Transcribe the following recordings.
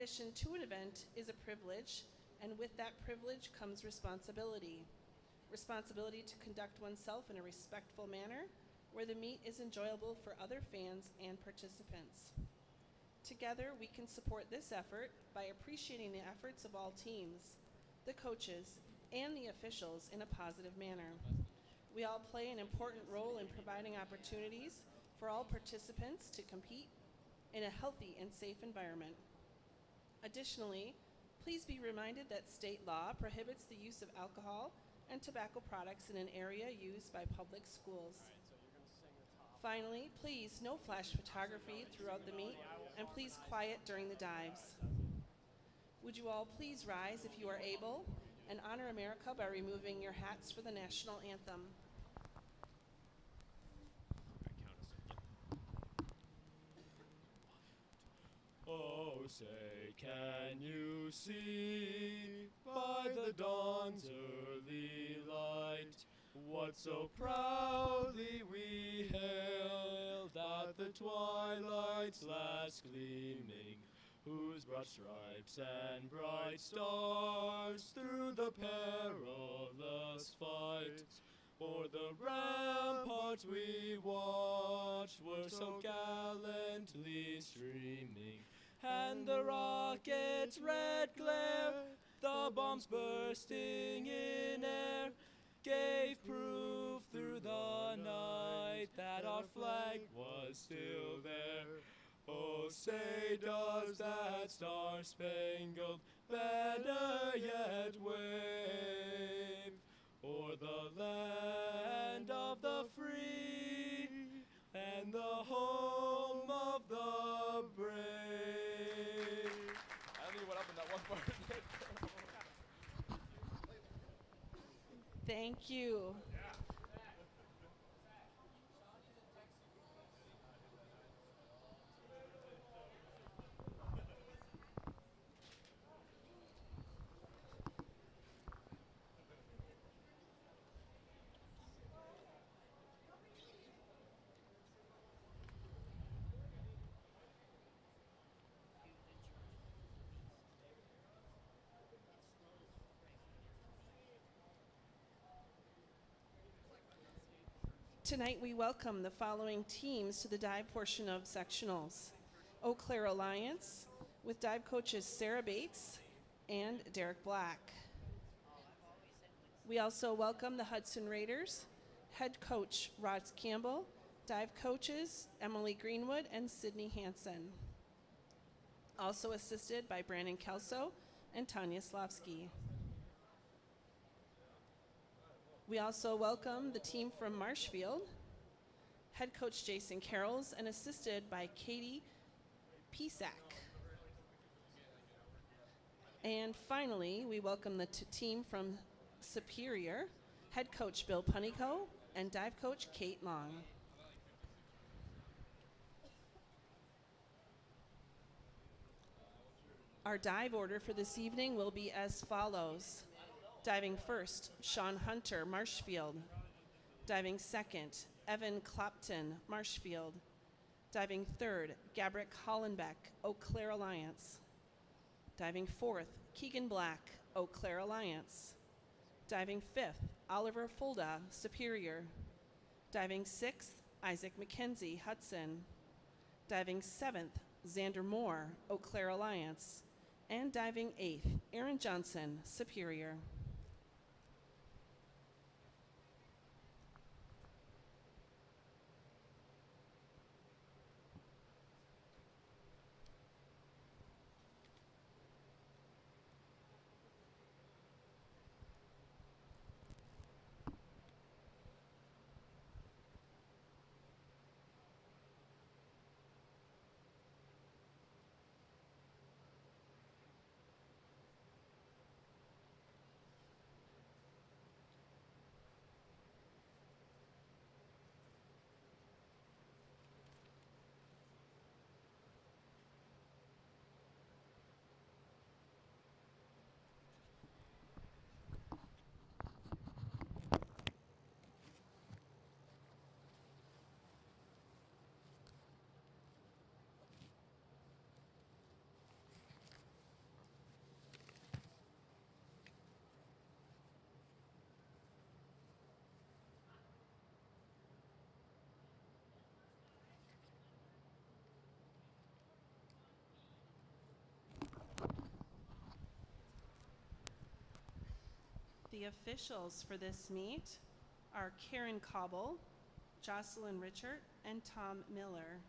Admission to an event is a privilege, and with that privilege comes responsibility. Responsibility to conduct oneself in a respectful manner where the meet is enjoyable for other fans and participants. Together, we can support this effort by appreciating the efforts of all teams, the coaches, and the officials in a positive manner. We all play an important role in providing opportunities for all participants to compete in a healthy and safe environment. Additionally, please be reminded that state law prohibits the use of alcohol and tobacco products in an area used by public schools. Finally, please no flash photography throughout the meet, and please quiet during the dives. Would you all please rise if you are able and honor America by removing your hats for the national anthem. Oh, say, can you see by the dawn's early light what so proudly we hailed at the twilight's last gleaming, whose broad stripes and bright stars through the perilous fight o'er the ramparts we watched were so gallantly streaming, and the rocket's red glare, the bombs bursting in air, gave proof through the night that our flag was still there. Oh, say does that star-spangled banner yet wave o'er the land of the free and the home of the brave. I don't think what happened that one part. Thank you. Tonight we welcome the following teams to the dive portion of sectionals. Eau Claire Alliance with dive coaches Sarah Bates and Derek Black. We also welcome the Hudson Raiders, head coach Rod Campbell, dive coaches Emily Greenwood and Sydney Hansen. Also assisted by Brandon Kelso and Tanya Slavsky. We also welcome the team from Marshfield, head coach Jason Carrolls, and assisted by Katie Pisak. And finally, we welcome the team from Superior, head coach Bill Punico and dive coach Kate Long. Our dive order for this evening will be as follows. Diving first, Sean Hunter, Marshfield. Diving second, Evan Clopton, Marshfield. Diving third, Gabrick Hollenbeck, Eau Claire Alliance. Diving fourth, Keegan Black, Eau Claire Alliance. Diving fifth, Oliver Fulda, Superior. Diving sixth, Isaac McKenzie, Hudson. Diving seventh, Xander Moore, Eau Claire Alliance. And diving eighth, Aaron Johnson, Superior. The officials for this meet are Karen Cobble, Jocelyn Richard, and Tom Miller.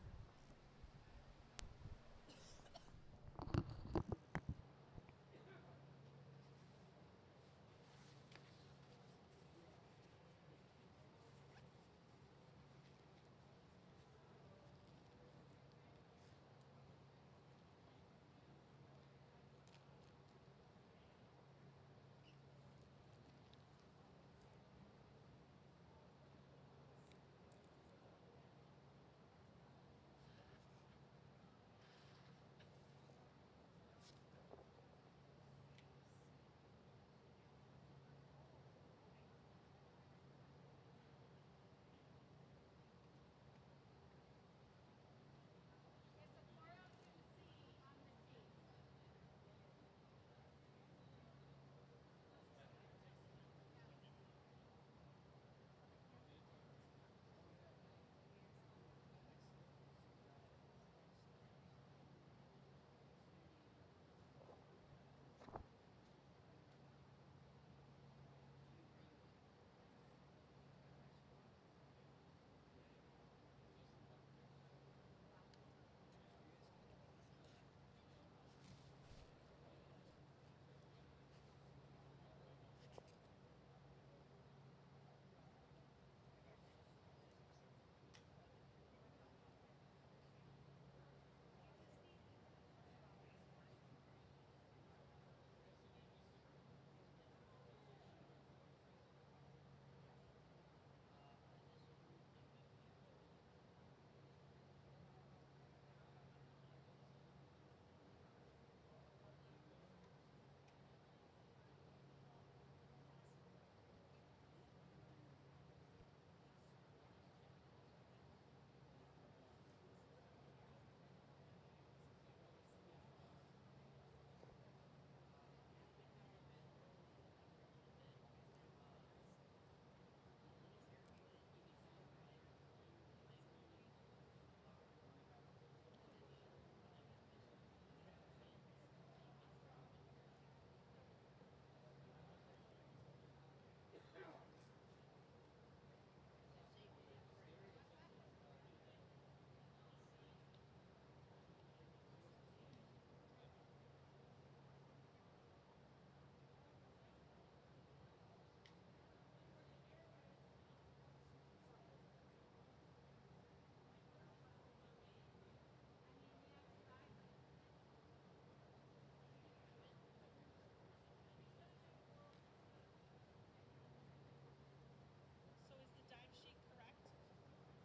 So is the dive sheet correct?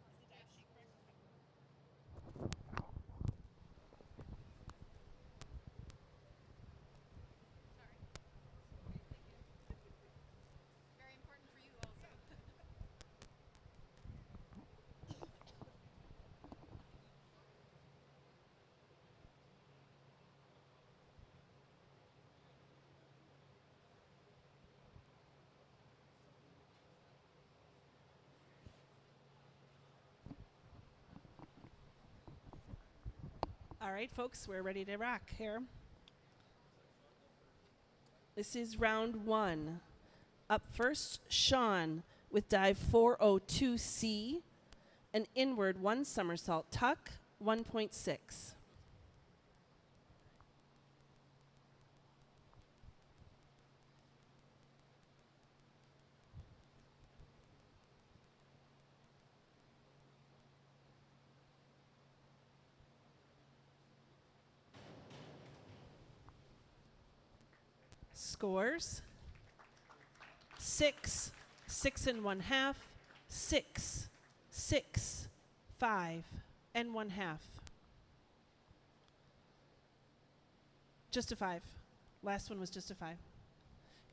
Is the dive sheet correct? Very important for you also. All right, folks, we're ready to rock here. This is round one. Up first, Sean with dive 402C, an inward one somersault tuck, 1.6. Scores 6, 6 1/2, 6, 6, 5 1/2. Just a 5. Last one was just a 5.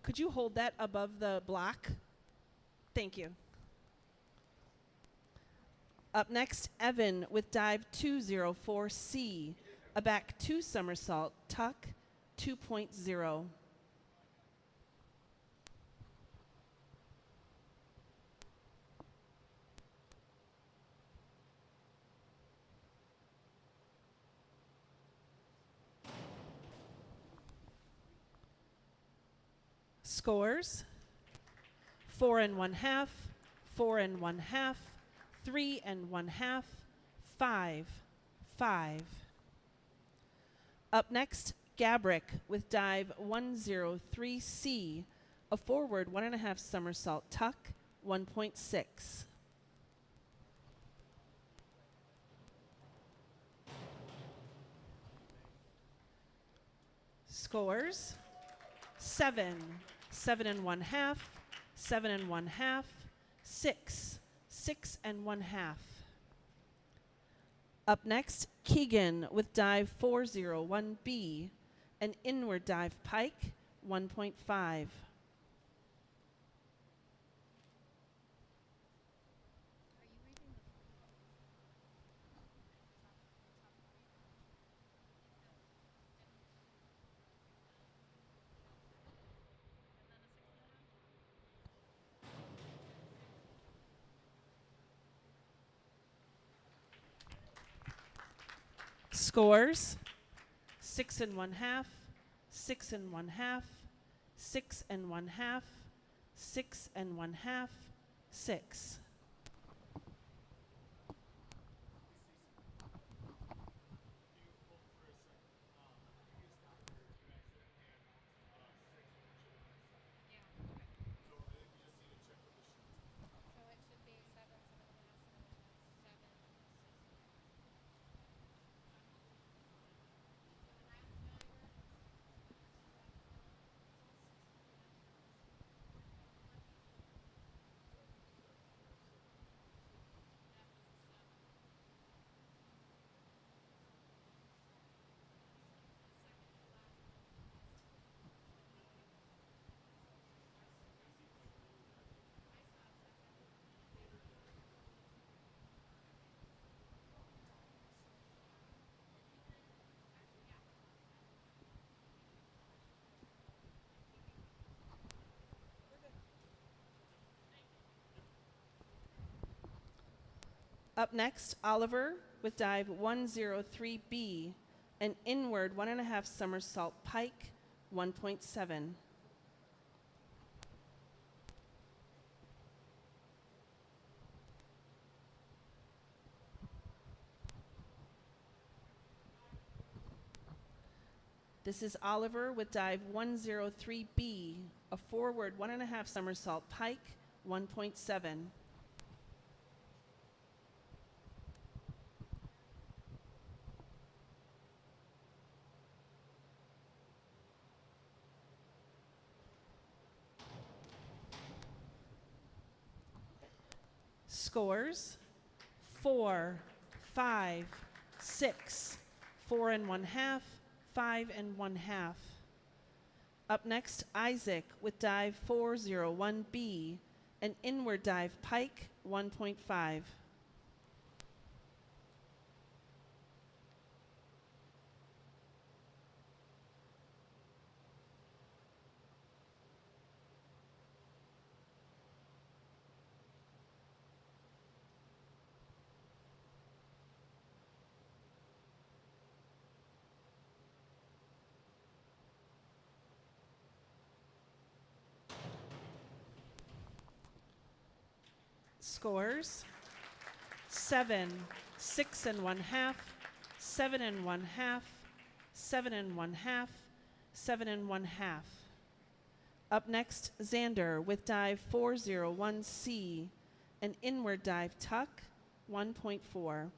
Could you hold that above the block? Thank you. Up next, Evan with dive 204C, a back 2 somersault tuck, 2.0. Scores 4 and 1/2, 4 and 1/2, 3 and 1/2, 5, 5. Up next, Gabrick with dive 103C, a forward 1.5 somersault tuck, 1.6. Scores: 7, 7 and 1/2, 7 and 1/2, 6, 6 and 1/2. Up next, Keegan with dive 401B, an inward dive pike, 1.5. Scores: 6 and 1/2, 6 and 1/2, 6 and 1/2, 6 and 1/2, 6. Up next, Oliver with dive 103B, an inward 1.5 somersault pike, 1.7. This is Oliver with dive 103B, a forward 1.5 somersault pike, 1.7. Scores: 4, 5, 6, 4 and 1/2, 5 and 1/2. Up next, Isaac with dive 401B, an inward dive pike, 1.5. Scores: 7, 6 and 1/2, 7 and 1/2, 7 and 1/2, 7 and 1/2. Up next, Xander with dive 401C, an inward dive tuck, 1.4.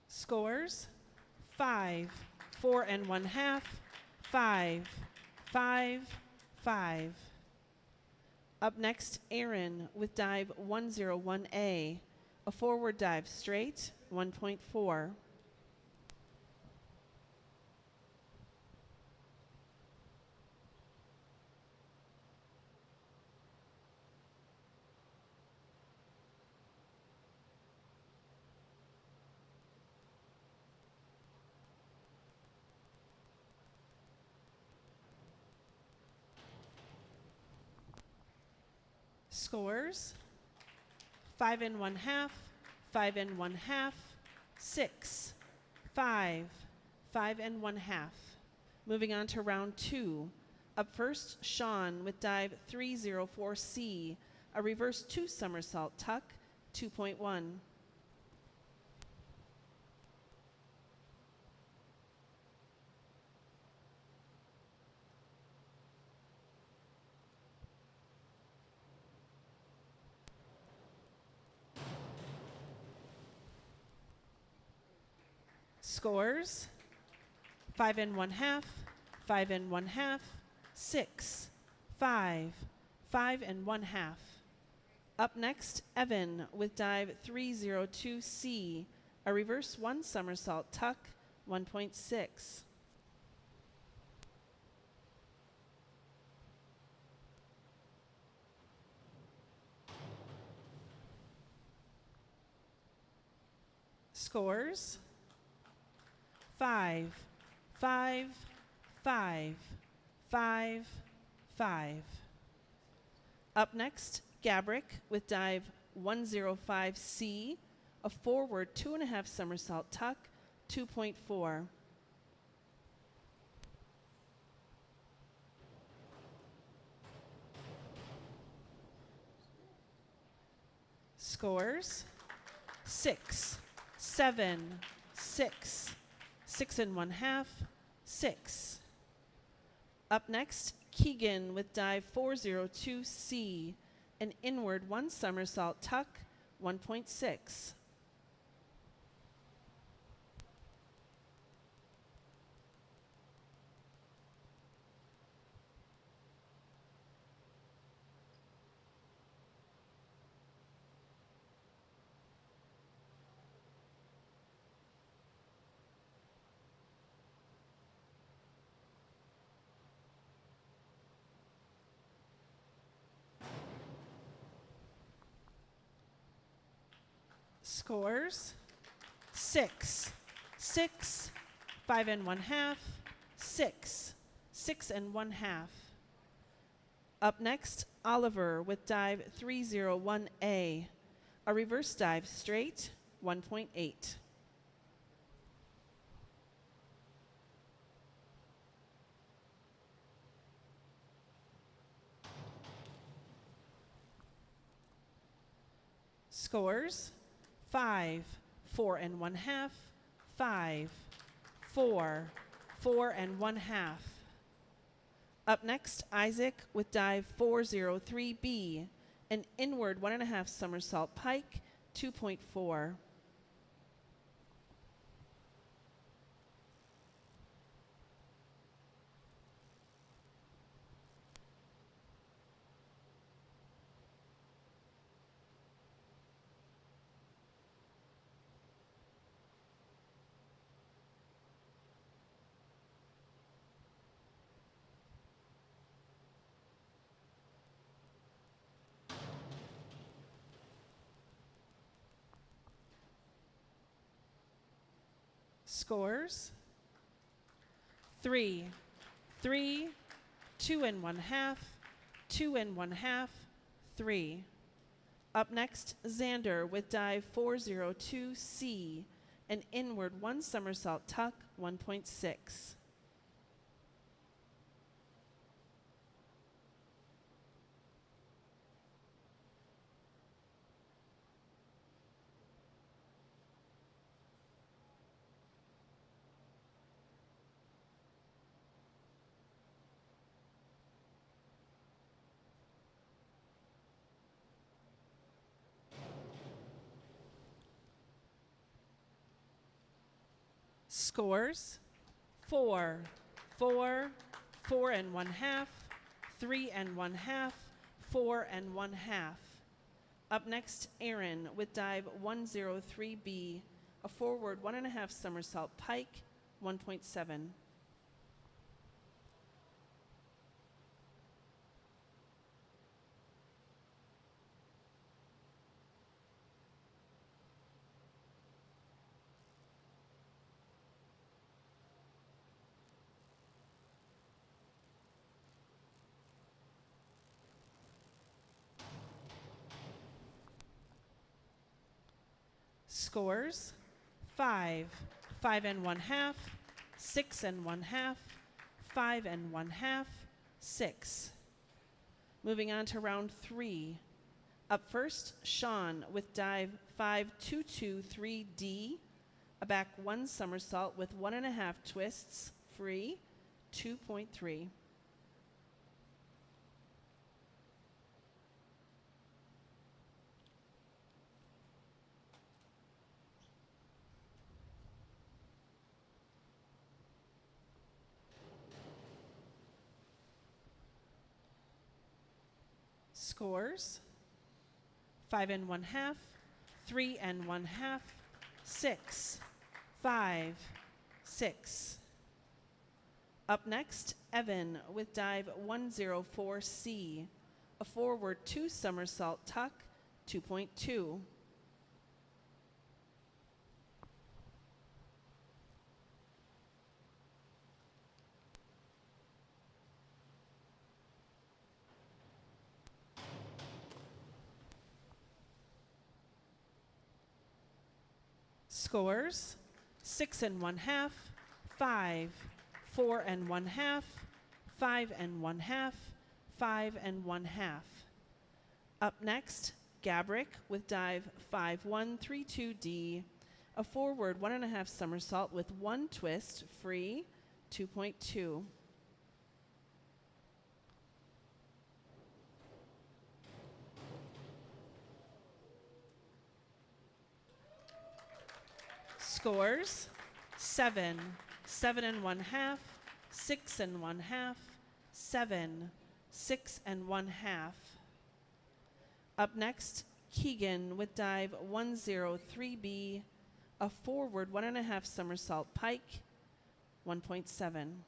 Scores: 5, 4 and 1/2, 5, 5, 5. Up next, Aaron with dive 101A, a forward dive straight, 1.4. Scores: 5 and 1/2, 5 and 1/2, 6, 5, 5 and 1/2. Moving on to round 2. Up first, Sean with dive 304C, a reverse 2 somersault tuck, 2.1. Scores: 5 and 1/2, 5 and 1/2, 6, 5, 5 and 1/2. Up next, Evan with dive 302C, a reverse 1 somersault tuck, 1.6. Scores: 5, 5, 5, 5, 5. Up next, Gabrick with dive 105C, a forward 2.5 somersault tuck, 2.4. Scores: 6, 7, 6, 6 and 1/2, 6. Up next, Keegan with dive 402C, an inward 1 somersault tuck, 1.6. Scores: 6, 6, 5 and 1/2, 6, 6 and 1/2. Up next, Oliver with dive 301A, a reverse dive straight, 1.8. Scores: 5, 4 and 1/2, 5, 4, 4 and 1/2. Up next, Isaac with dive 403B, an inward 1.5 somersault pike, 2.4. Scores: 3, 3, 2 and 1/2, 2 and 1/2, 3. Up next, Xander with dive 402C, an inward 1 somersault tuck, 1.6. Scores: 4, 4, 4 and 1/2, 3 and 1/2, 4 and 1/2. Up next, Aaron with dive 103B, a forward 1.5 somersault pike, 1.7. Scores: 5, 5 and 1/2, 6 and 1/2, 5 and 1/2, 6. Moving on to round 3. Up first, Sean with dive 5-2-2-3D, a back 1 somersault with 1.5 twists, free, 2.3. Scores: 5 and 1/2, 3 and 1/2, 6, 5, 6. Up next, Evan with dive 104C, a forward 2 somersault tuck, 2.2. Scores: 6 and 1/2, 5, 4 and 1/2, 5 and 1/2, 5 and 1/2. Up next, Gabrick with dive 5-1-3-2D, a forward 1.5 somersault with 1 twist, free, 2.2. Scores: 7, 7 and 1/2, 6 and 1/2, 7, 6 and 1/2. Up next, Keegan with dive 103B, a forward 1.5 somersault pike, 1.7.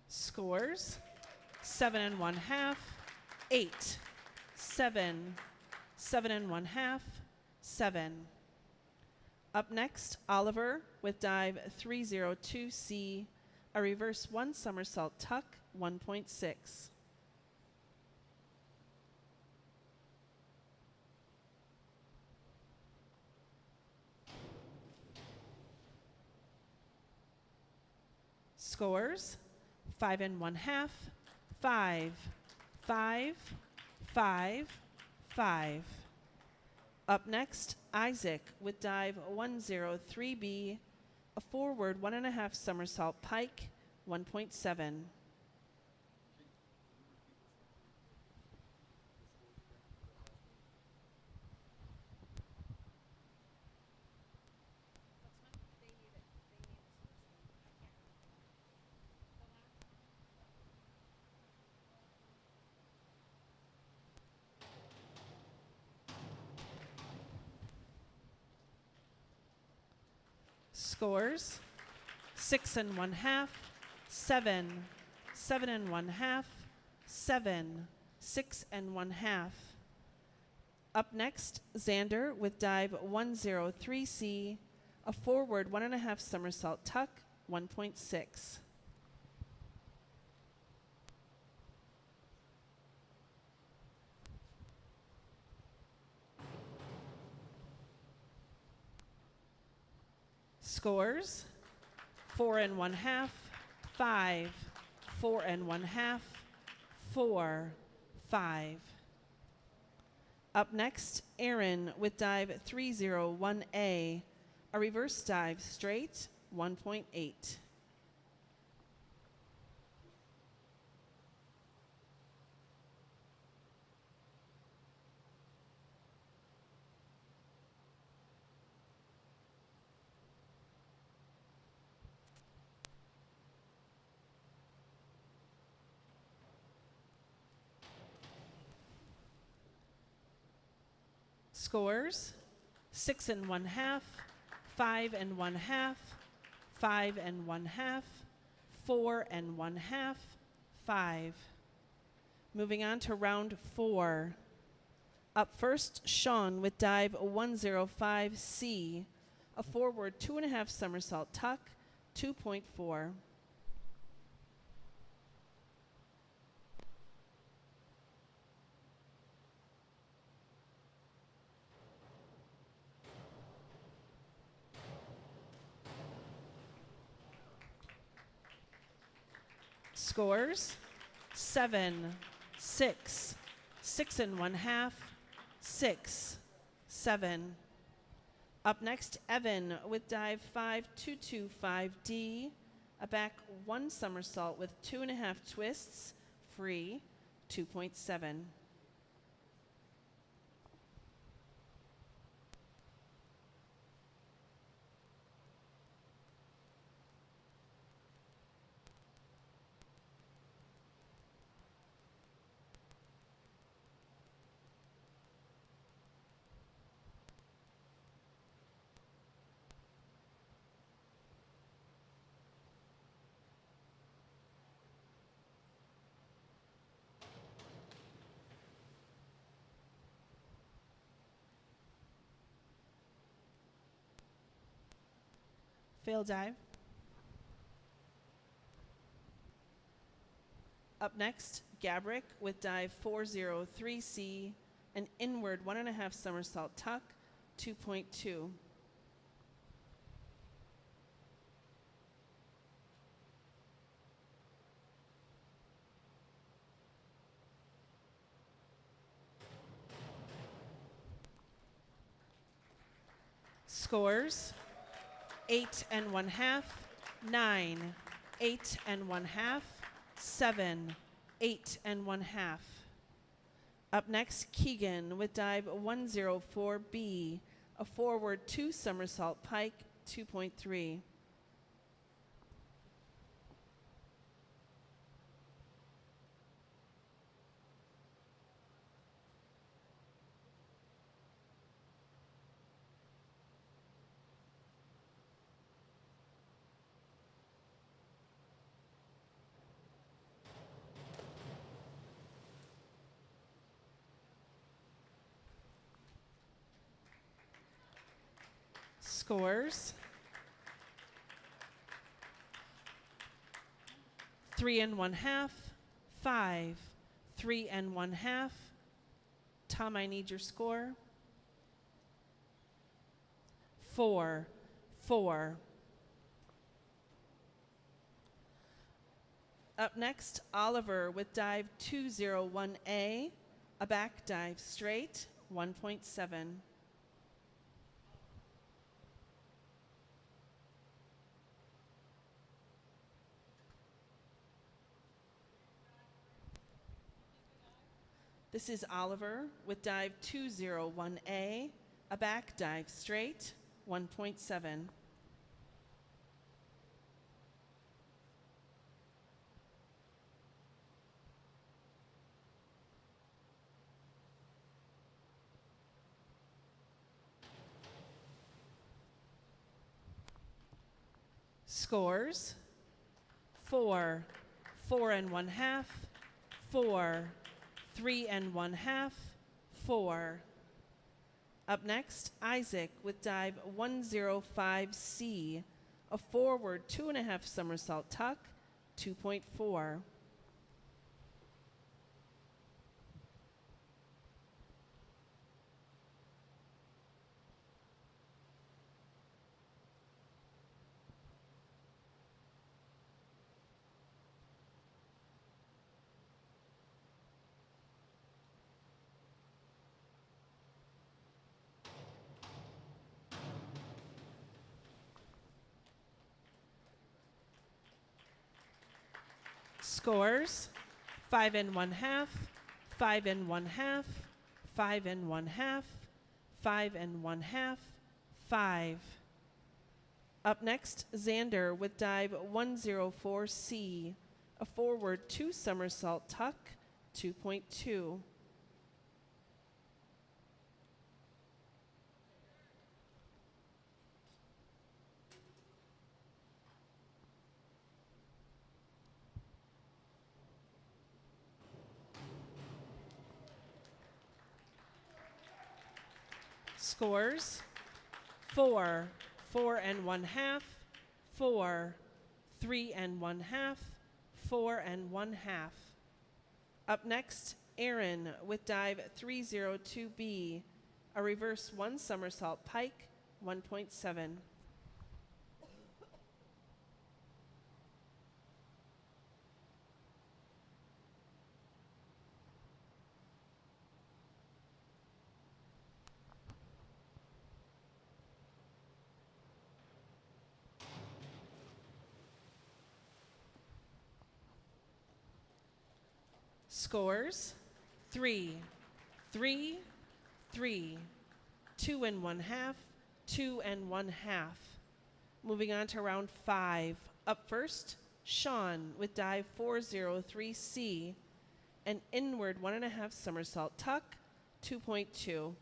Scores: 7 and 1/2, 8, 7, 7 and 1/2, 7. Up next, Oliver with dive 302C, a reverse 1 somersault tuck, 1.6. Scores: 5 and 1/2, 5, 5, 5, 5. Up next, Isaac with dive 103B, a forward 1.5 somersault pike, 1.7. Scores: 6 and 1/2, 7, 7 and 1/2, 7, 6 and 1/2. Up next, Xander with dive 103C, a forward 1.5 somersault tuck, 1.6. Scores: 4 and 1/2, 5, 4 and 1/2, 4, 5. Up next, Aaron with dive 301A, a reverse dive straight, 1.8. Scores: 6 and 1/2, 5 and 1/2, 5 and 1/2, 4 and 1/2, 5. Moving on to round 4. Up first, Sean with dive 105C, a forward 2.5 somersault tuck, 2.4. Scores 7, 6, 6.5, 6, 7. Up next, Evan with dive 5225D, a back 1 somersault with 2.5 twists, free, 2.7. Fail dive. Up next, Gabrick with dive 403C, an inward 1.5 somersault tuck, 2.2. Scores 8.5, 9, 8.5, 7, 8.5. Up next, Keegan with dive 104B, a forward 2 somersault pike, 2.3. Scores 3.5, 5, 3.5. Tom, I need your score. 4, 4. Up next, Oliver with dive 201A, a back dive straight, 1.7. This is Oliver with dive 201A, a back dive straight, 1.7. Scores 4, 4.5, 4, 3.5, 4. Up next, Isaac with dive 105C, a forward 2.5 somersault tuck, 2.4. Scores 5.5, 5.5, 5.5, 5.5, 5. Up next, Xander with dive 104C, a forward 2 somersault tuck, 2.2. Scores 4, 4 and 1/2, 4, 3 and 1/2, 4 and 1/2. Up next, Aaron with dive 302B, a reverse 1 somersault pike, 1.7. Scores 3, 3, 3, 2 and 1/2, 2 and 1/2. Moving on to round 5. Up first, Sean with dive 403C, an inward 1.5 somersault tuck, 2.2.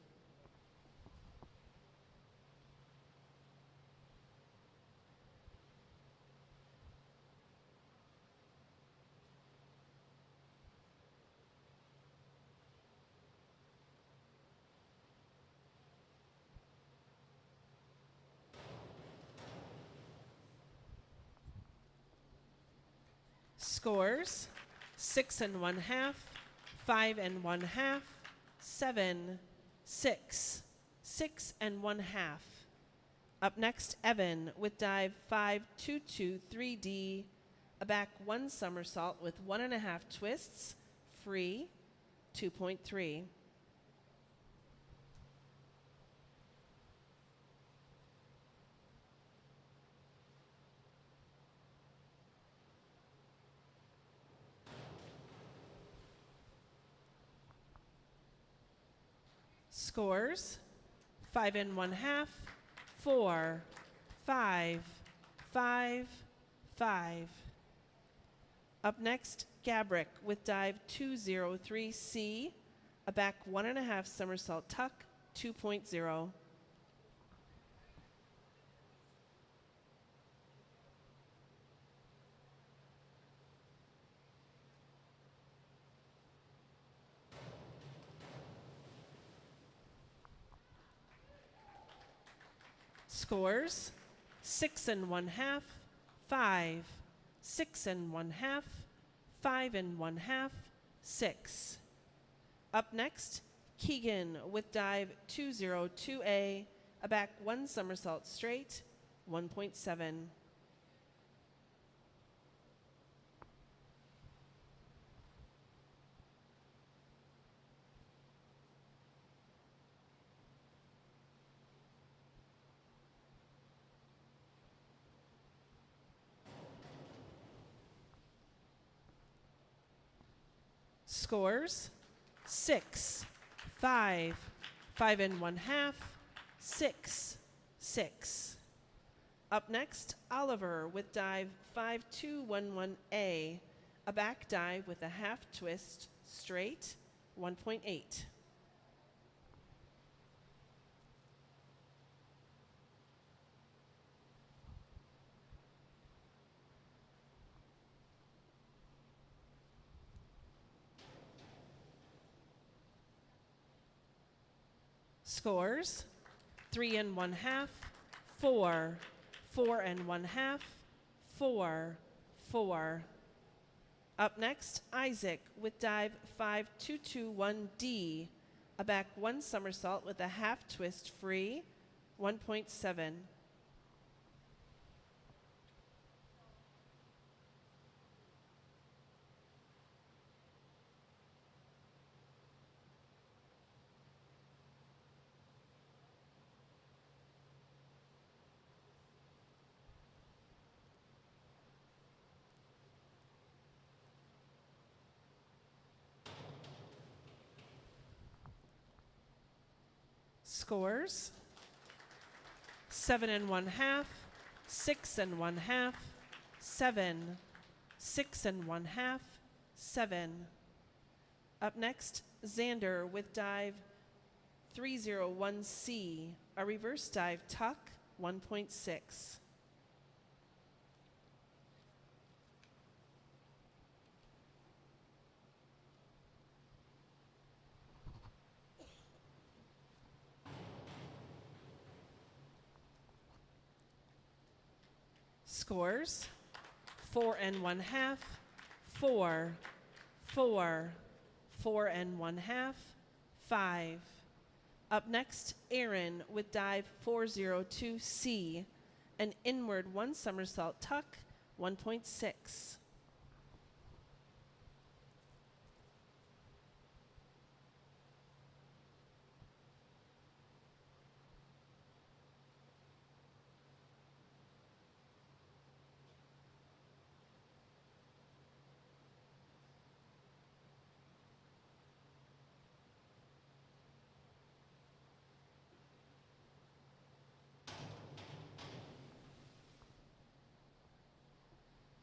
Scores 6 and 1/2, 5 and 1/2, 7, 6, 6 and 1/2. Up next, Evan with dive 5223D, a back 1 somersault with 1.5 twists, free, 2.3. Scores 5 and 1/2, 4, 5, 5, 5. Up next, Gabrick with dive 203C, a back 1.5 somersault tuck, 2.0. Scores 6 and 1/2, 5, 6 and 1/2, 5 and 1/2, 6. Up next, Keegan with dive 202A, a back 1 somersault straight, 1.7. Scores 6, 5, 5 and 1/2, 6, 6. Up next, Oliver with dive 5211A, a back dive with a half twist straight, 1.8. Scores 3 and 1/2, 4, 4 and 1/2, 4, 4. Up next, Isaac with dive 5221D, a back 1 somersault with a half twist free, 1.7. Scores 7 and 1/2, 6 and 1/2, 7, 6 and 1/2, 7. Up next, Xander with dive 301C, a reverse dive tuck, 1.6. Scores: 4 1/2, 4, 4, 4 1/2, 5. Up next, Aaron with dive 402C, an inward 1 somersault tuck, 1.6.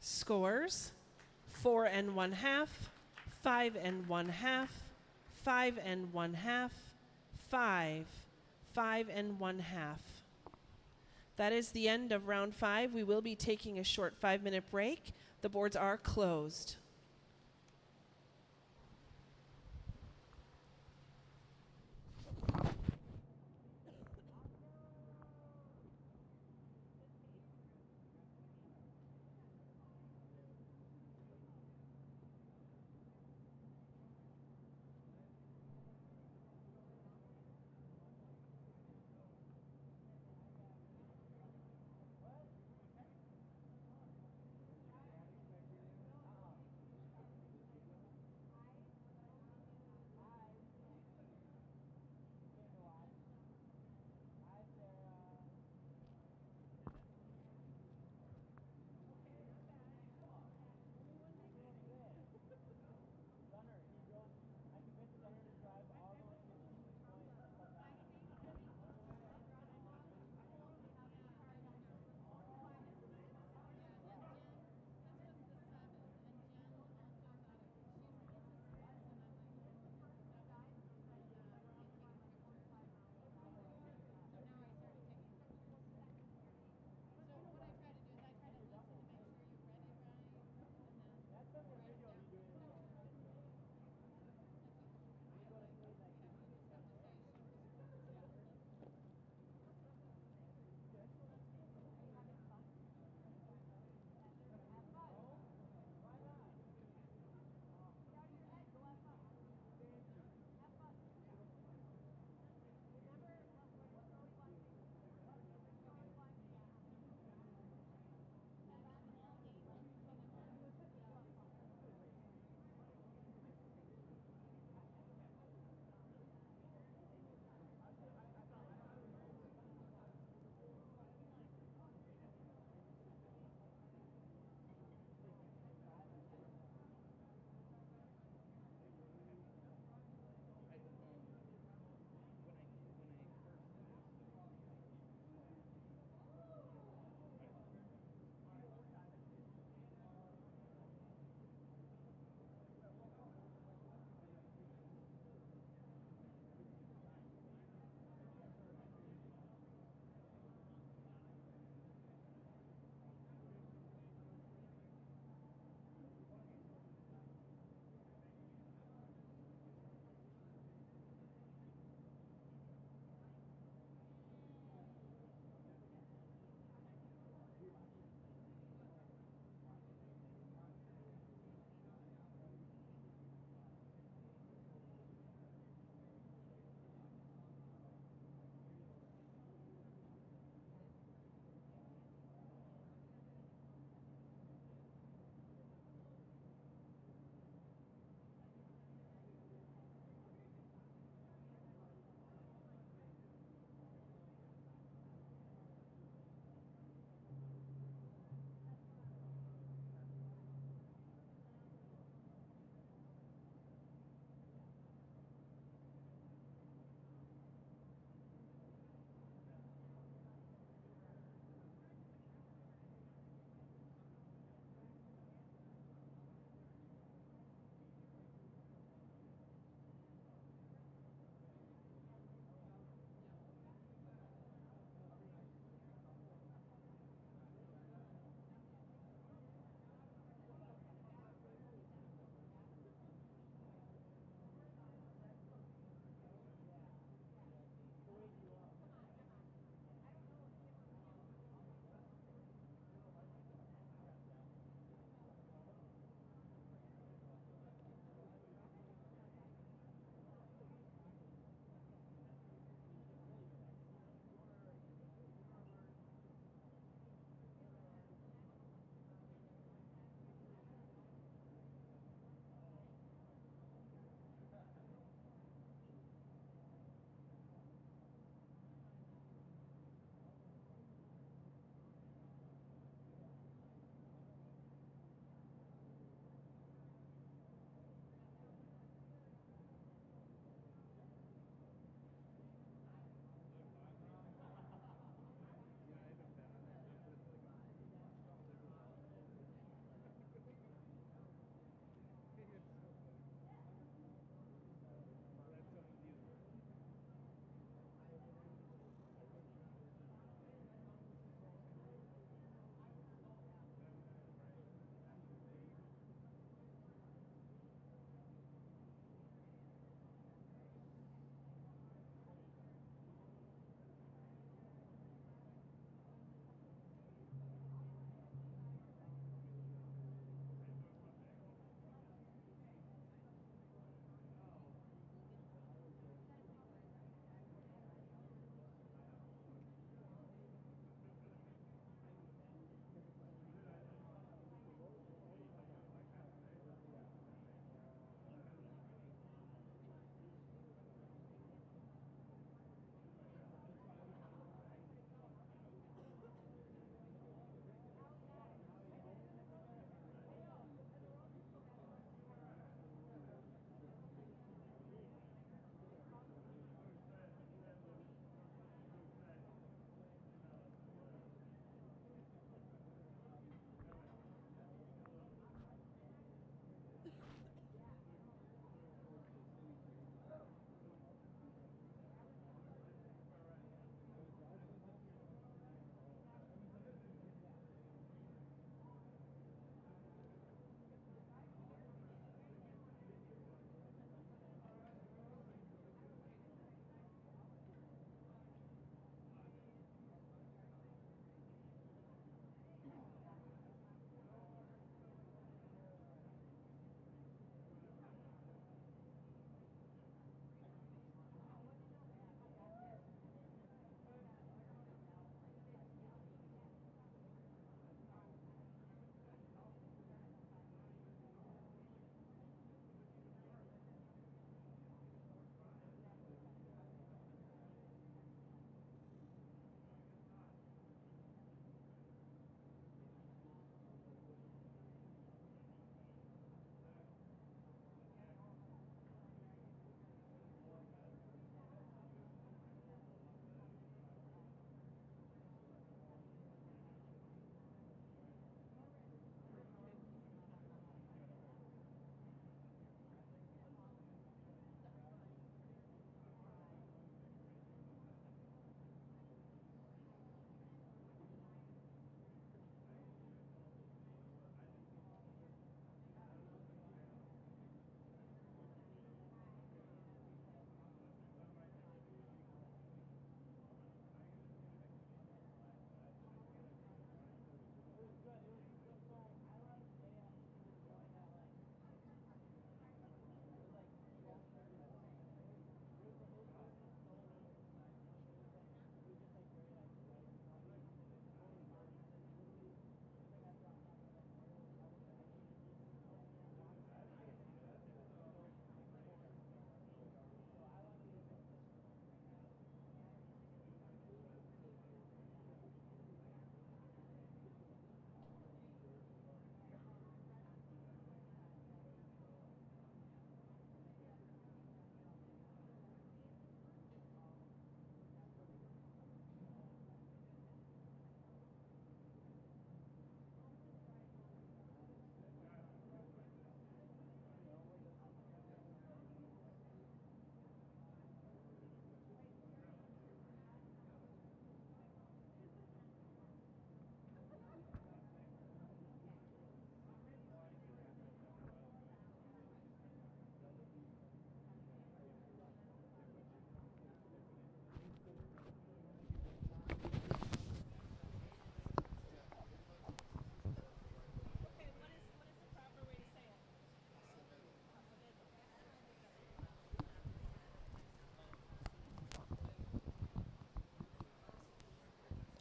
Scores: 4 1/2, 5 1/2, 5 1/2, 5, 5 1/2. That is the end of round 5. We will be taking a short 5-minute break. The boards are closed.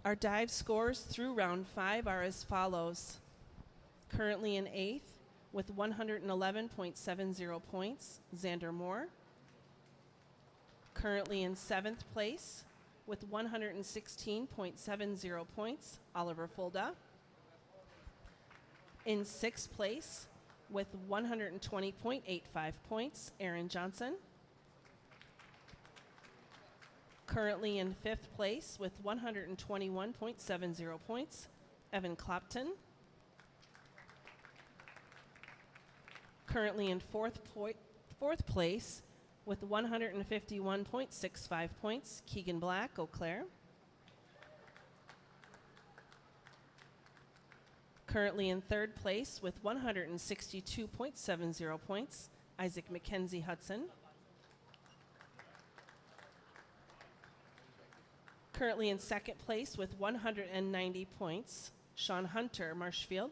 Our dive scores through round 5 are as follows. Currently in 8th with 111.70 points, Xander Moore. Currently in 7th place with 116.70 points, Oliver Fulda. In 6th place with 120.85 points, Aaron Johnson. Currently in 5th place with 121.70 points, Evan Clopton. Currently in fourth place with 151.65 points, Keegan Black, Eau Claire. Currently in 3rd place with 162.70 points, Isaac McKenzie, Hudson. Currently in 2nd place with 190 points, Sean Hunter, Marshfield.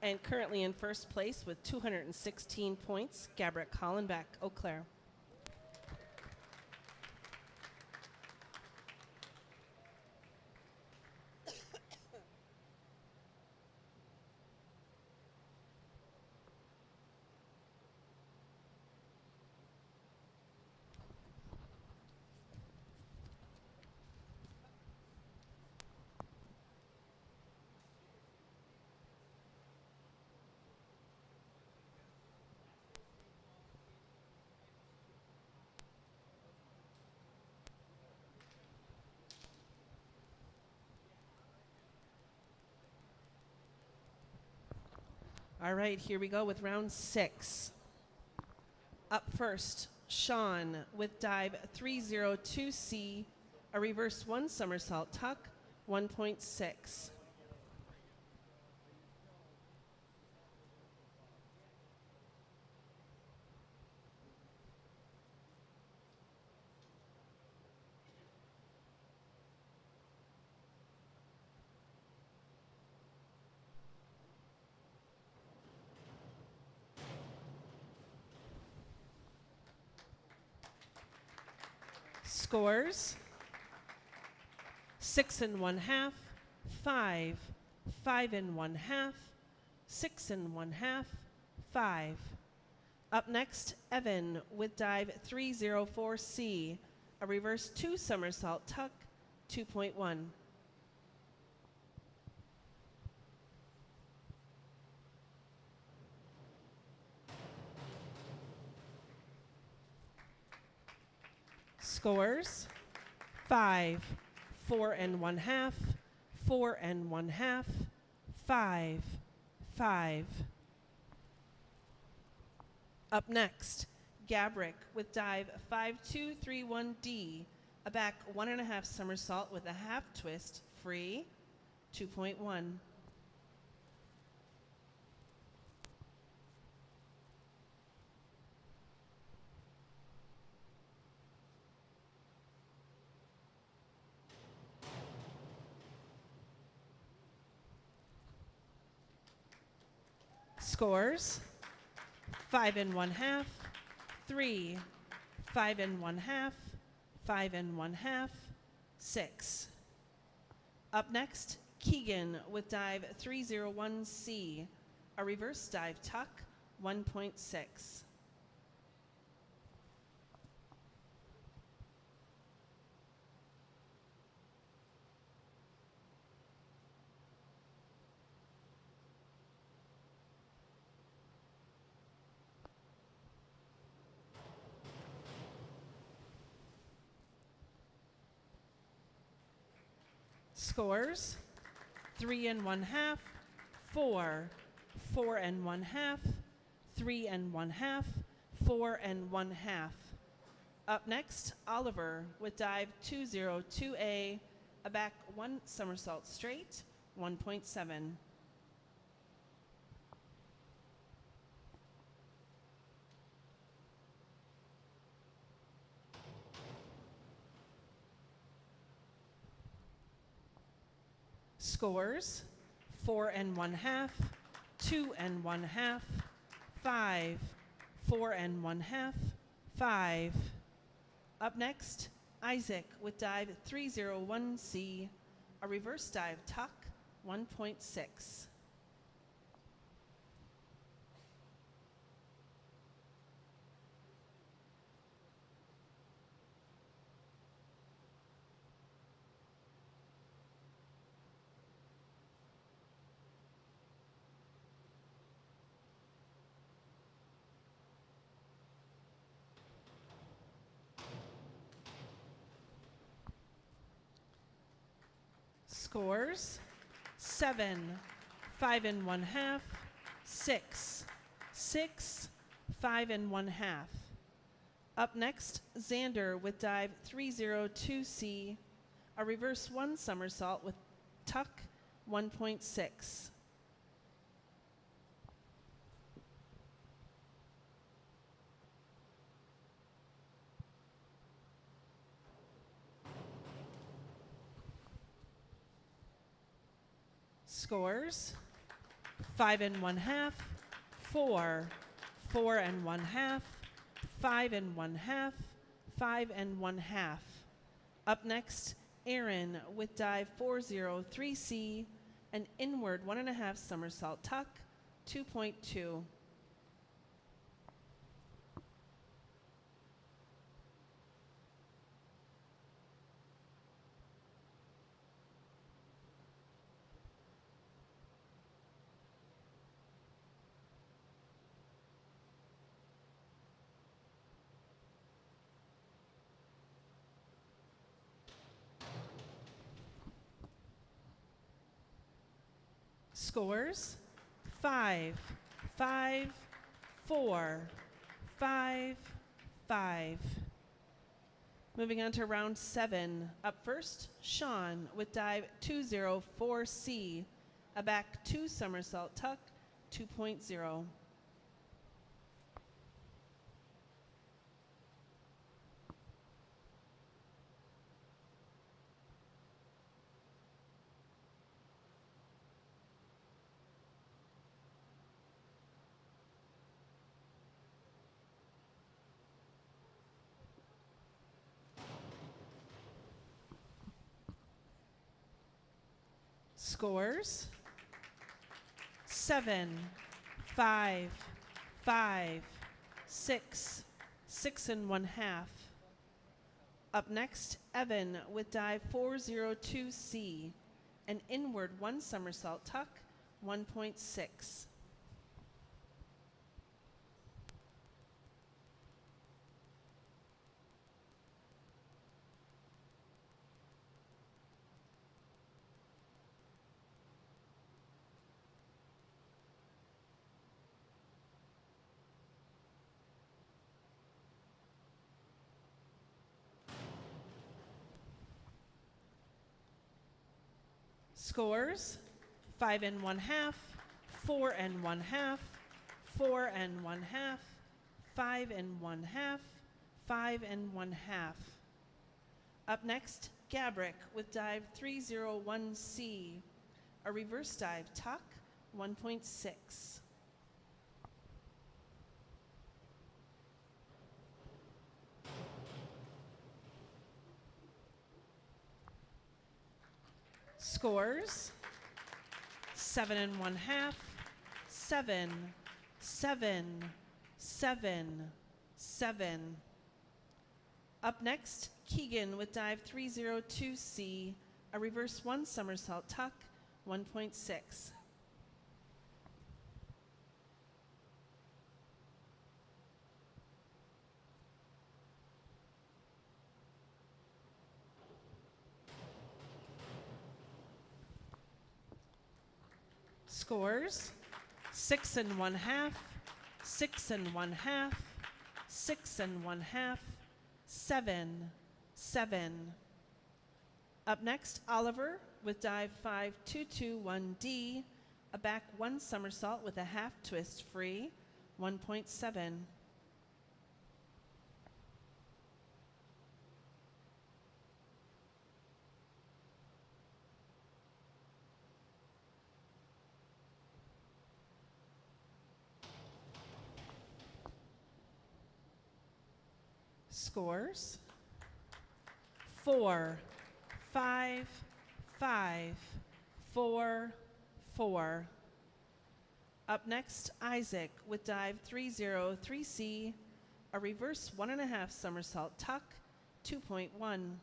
And currently in 1st place with 216 points, Gabrick Hollenbeck, Eau Claire. All right, here we go with round 6. Up first, Sean with dive 302C, a reverse 1 somersault tuck, 1.6. Scores 6 1/2, 5, 5 1/2, 6 1/2, 5. Up next, Evan with dive 304C, a reverse 2 somersault tuck, 2.1. Scores 5, 4 1/2, 4 1/2, 5, 5. Up next, Gabrick with dive 5231D, a back 1.5 somersault with a half twist, free, 2.1. Scores 5 1/2, 3, 5 1/2, 5 1/2, 6. Up next, Keegan with dive 301C, a reverse dive tuck, 1.6. Scores 3 1/2, 4, 4 1/2, 3 1/2, 4 1/2. Up next, Oliver with dive 202A, a back 1 somersault straight, 1.7. Scores: 4 and 1/2, 2 and 1/2, 5, 4 and 1/2, 5. Up next, Isaac with dive 301C, a reverse dive tuck 1.6. Scores: 7, 5 and 1/2, 6, 6, 5 and 1/2. Up next, Xander with dive 302C, a reverse 1 somersault with tuck 1.6. Scores: 5 and 1/2, 4, 4 and 1/2, 5 and 1/2, 5 and 1/2. Up next, Aaron with dive 403C, an inward 1.5 somersault tuck 2.2. Scores: 5, 5, 4, 5, 5. Moving on to round 7. Up first, Sean with dive 204C, a back 2 somersault tuck 2.0. Scores: 7, 5, 5, 6, 6 and 1/2. Up next, Evan with dive 402C, an inward 1 somersault tuck 1.6. Scores: 5 and 1/2, 4 and 1/2, 4 and 1/2, 5 and 1/2, 5 and 1/2. Up next, Gabrick with dive 301C, a reverse dive tuck 1.6. Scores: 7 and 1/2, 7, 7, 7, 7. Up next, Keegan with dive 302C, a reverse 1 somersault tuck 1.6. Scores: 6 and 1/2, 6 and 1/2, 6 and 1/2, 7, 7. Up next, Oliver with dive 5221D, a back 1 somersault with a half twist free 1.7. Scores 4, 5, 5, 4, 4. Up next, Isaac with dive 303C, a reverse 1.5 somersault tuck, 2.1.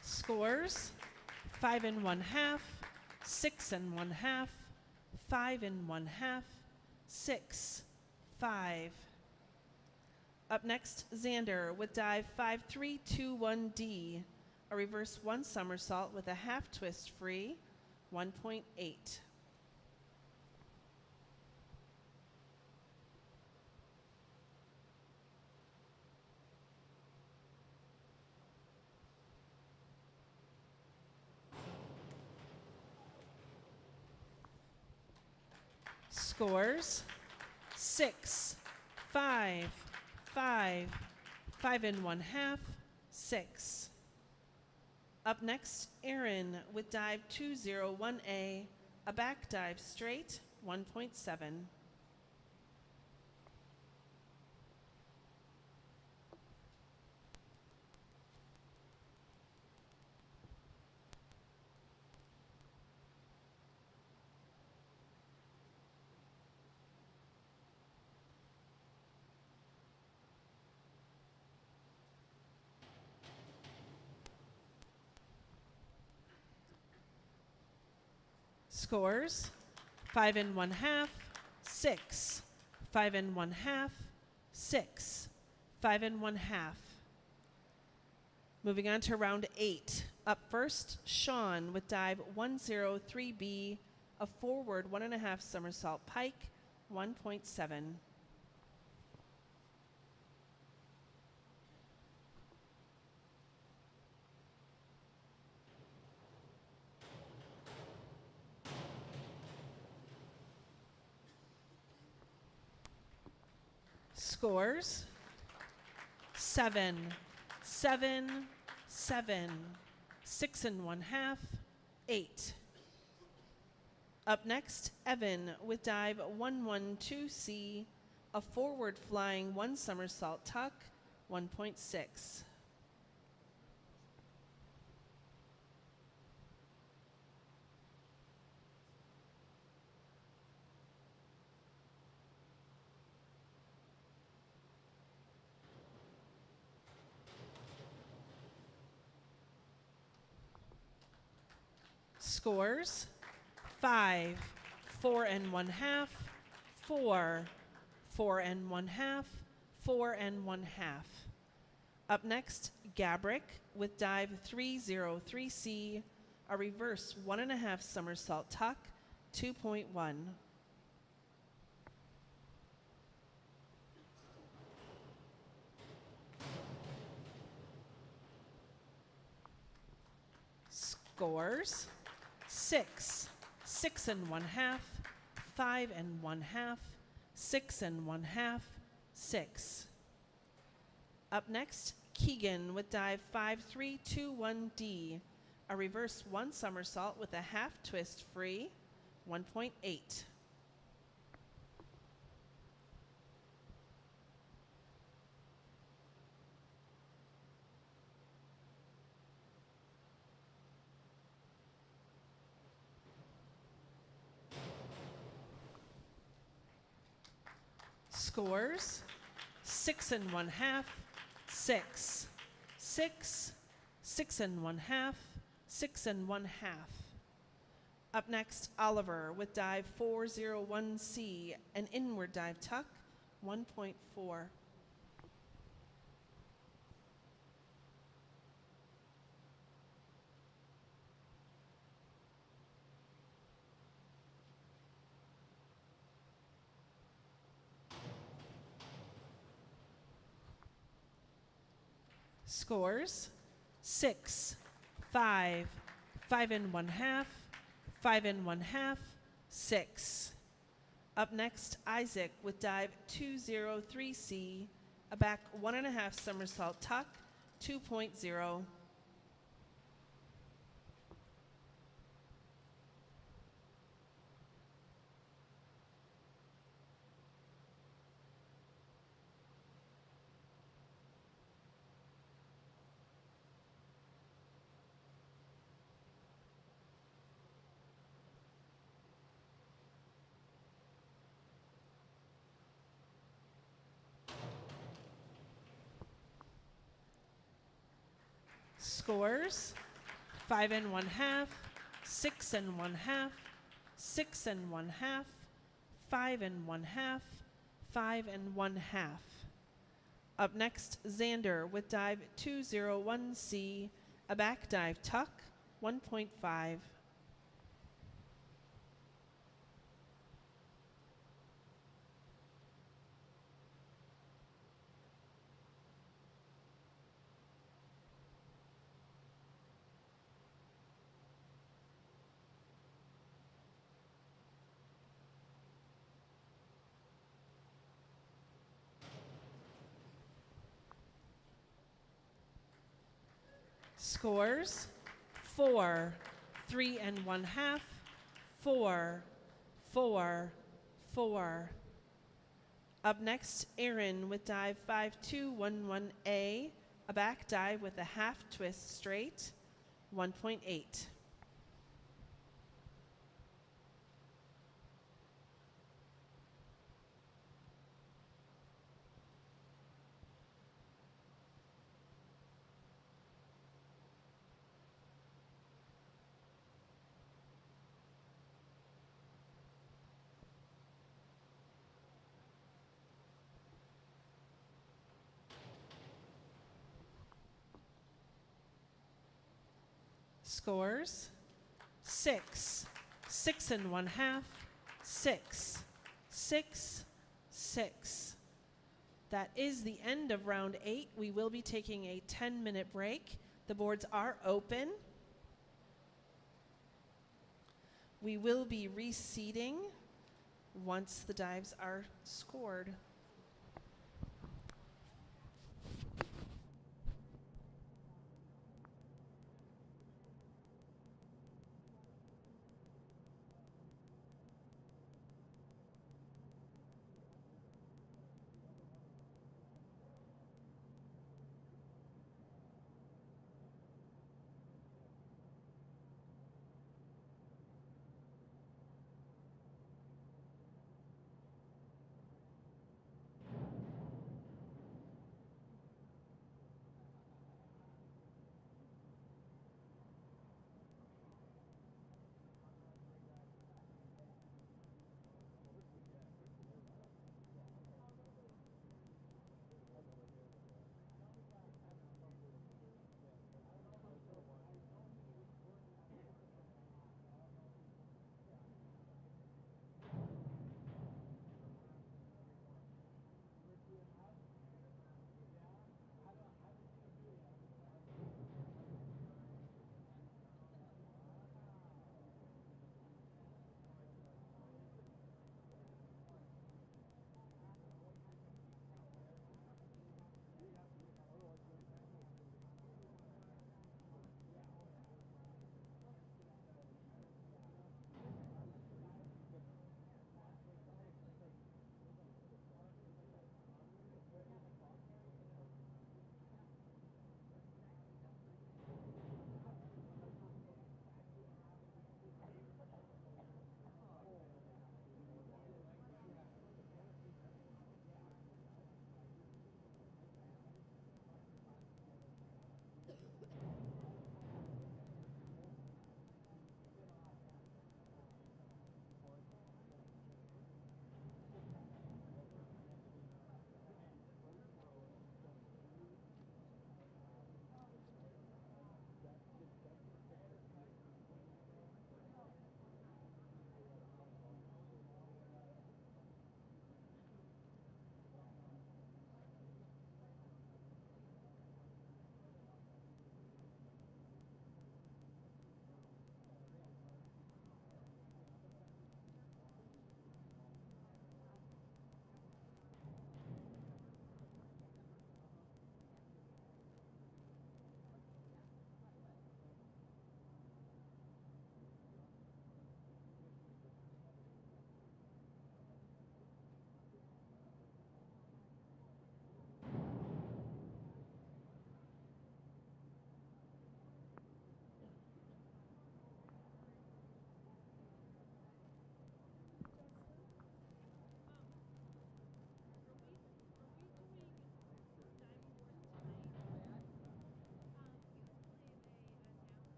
Scores 5 1/2, 6 1/2, 5 1/2, 6, 5. Up next, Xander with dive 5321D, a reverse 1 somersault with a half twist free, 1.8. Scores 6, 5, 5, 5 1/2, 6. Up next, Aaron with dive 201A, a back dive straight, 1.7. Scores 5 1/2, 6, 5 1/2, 6, 5 1/2. Moving on to round 8. Up first, Sean with dive 103B, a forward 1.5 somersault pike, 1.7. Scores 7, 7, 7, 6 1/2, 8. Up next, Evan with dive 112C, a forward flying 1 somersault tuck, 1.6. Scores 5, 4 1/2, 4, 4 1/2, 4 1/2. Up next, Gabrick with dive 303C, a reverse 1.5 somersault tuck, 2.1. Scores 6, 6 1/2, 5 1/2, 6 1/2, 6. Up next, Keegan with dive 5321D, a reverse 1 somersault with a half twist free, 1.8. Scores 6 1/2, 6, 6, 6 1/2, 6 1/2. Up next, Oliver with dive 401C, an inward dive tuck, 1.4. Scores 6, 5, 5 and 1/2, 5 and 1/2, 6. Up next, Isaac with dive 203C, a back 1.5 somersault tuck, 2.0. Scores: 5 and 1/2, 6 and 1/2, 6 and 1/2, 5 and 1/2, 5 and 1/2. Up next, Xander with dive 201C, a back dive tuck, 1.5. Scores: 4, 3 and 1/2, 4, 4, 4. Up next, Aaron with dive 5211A, a back dive with a half twist straight, 1.8. Scores: 6, 6 and 1/2, 6, 6, 6. That is the end of round 8. We will be taking a 10-minute break. The boards are open. We will be reseating once the dives are scored.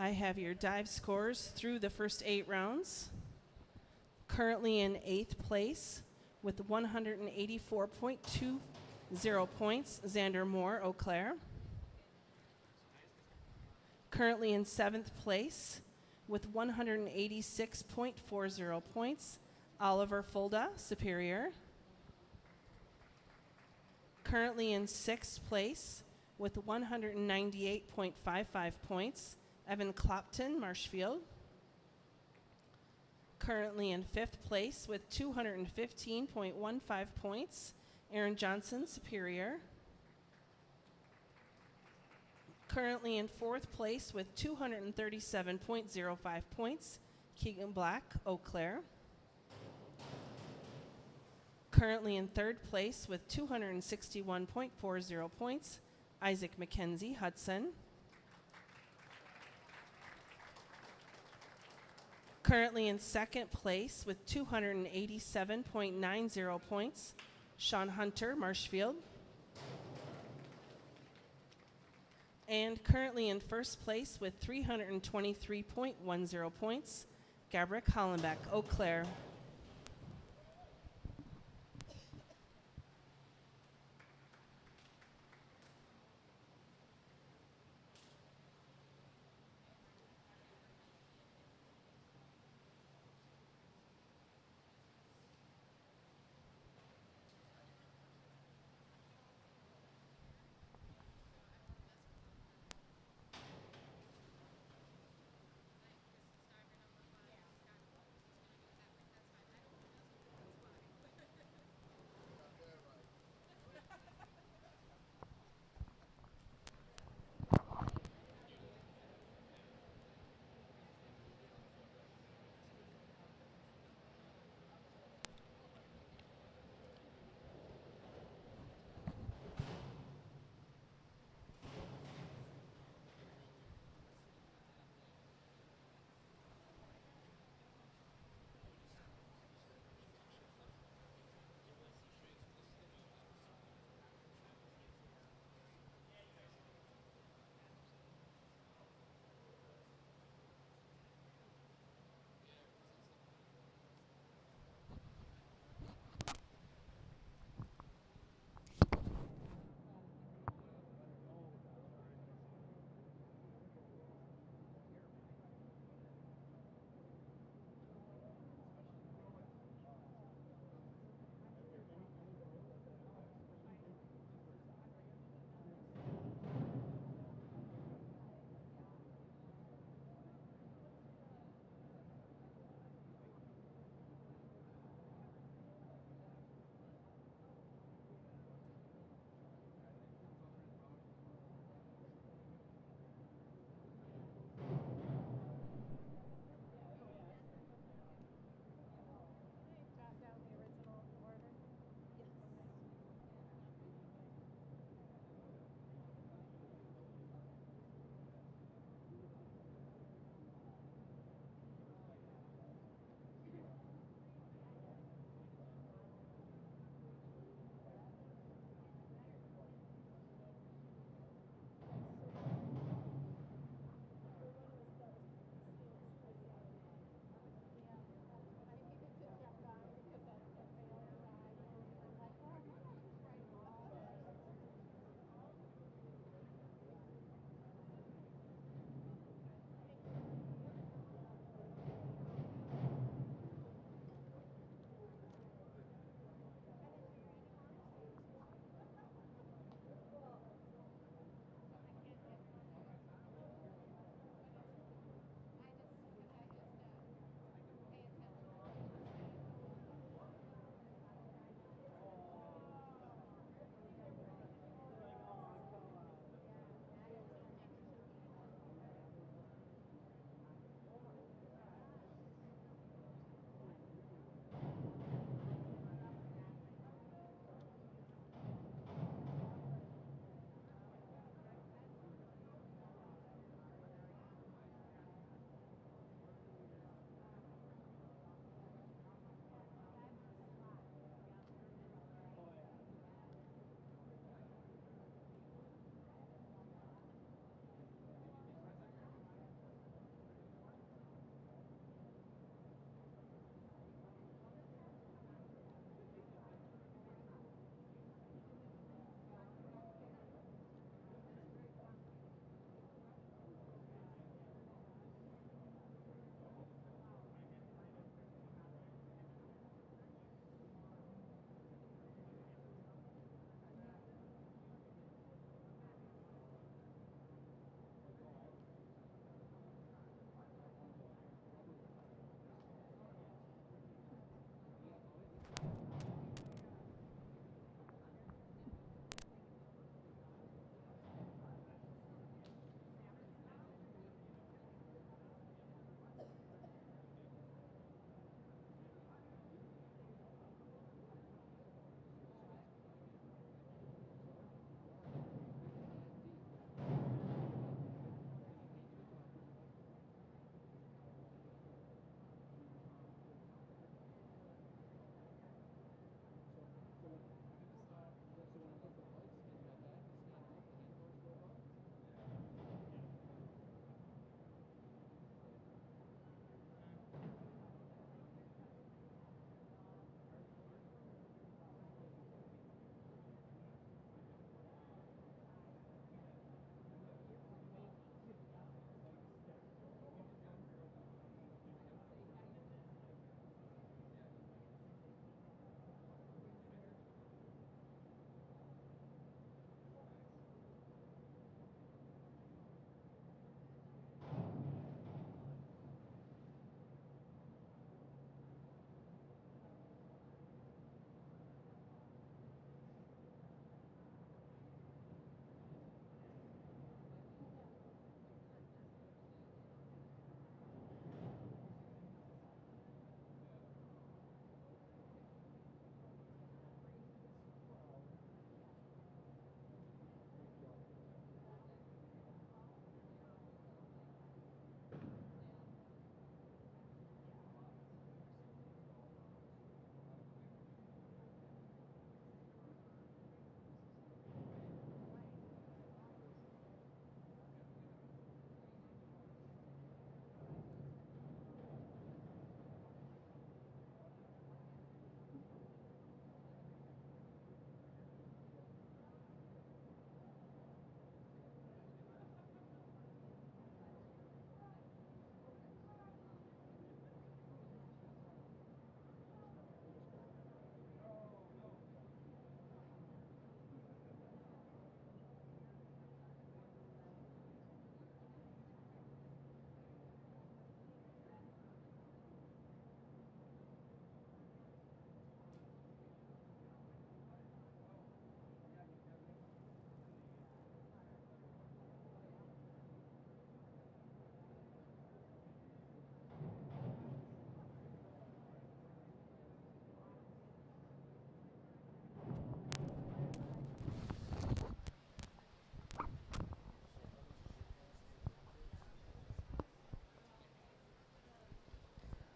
I have your dive scores through the first 8 rounds. Currently in 8th place with 184.20 points, Xander Moore, Eau Claire. Currently in 7th place with 186.40 points, Oliver Fulda, Superior. Currently in 6th place with 198.55 points, Evan Clopton, Marshfield. Currently in 5th place with 215.15 points, Aaron Johnson, Superior. Currently in 4th place with 237.05 points, Keegan Black, Eau Claire. Currently in 3rd place with 261.40 points, Isaac McKenzie, Hudson. Currently in 2nd place with 287.90 points, Sean Hunter, Marshfield. And currently in 1st place with 323.10 points, Gabrick Hollenbeck, Eau Claire.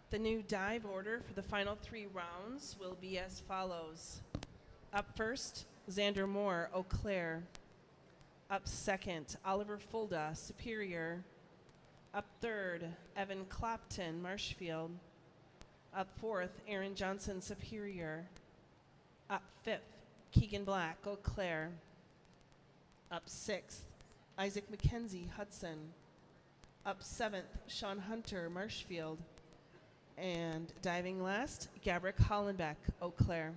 The new dive order for the final 3 rounds will be as follows. Up first, Xander Moore, Eau Claire. Up second, Oliver Fulda, Superior. Up third, Evan Clapton, Marshfield. Up fourth, Aaron Johnson, Superior. Up fifth, Keegan Black, Eau Claire. Up sixth, Isaac McKenzie, Hudson. Up seventh, Sean Hunter, Marshfield. And diving last, Gabrick Hollenbeck, Eau Claire.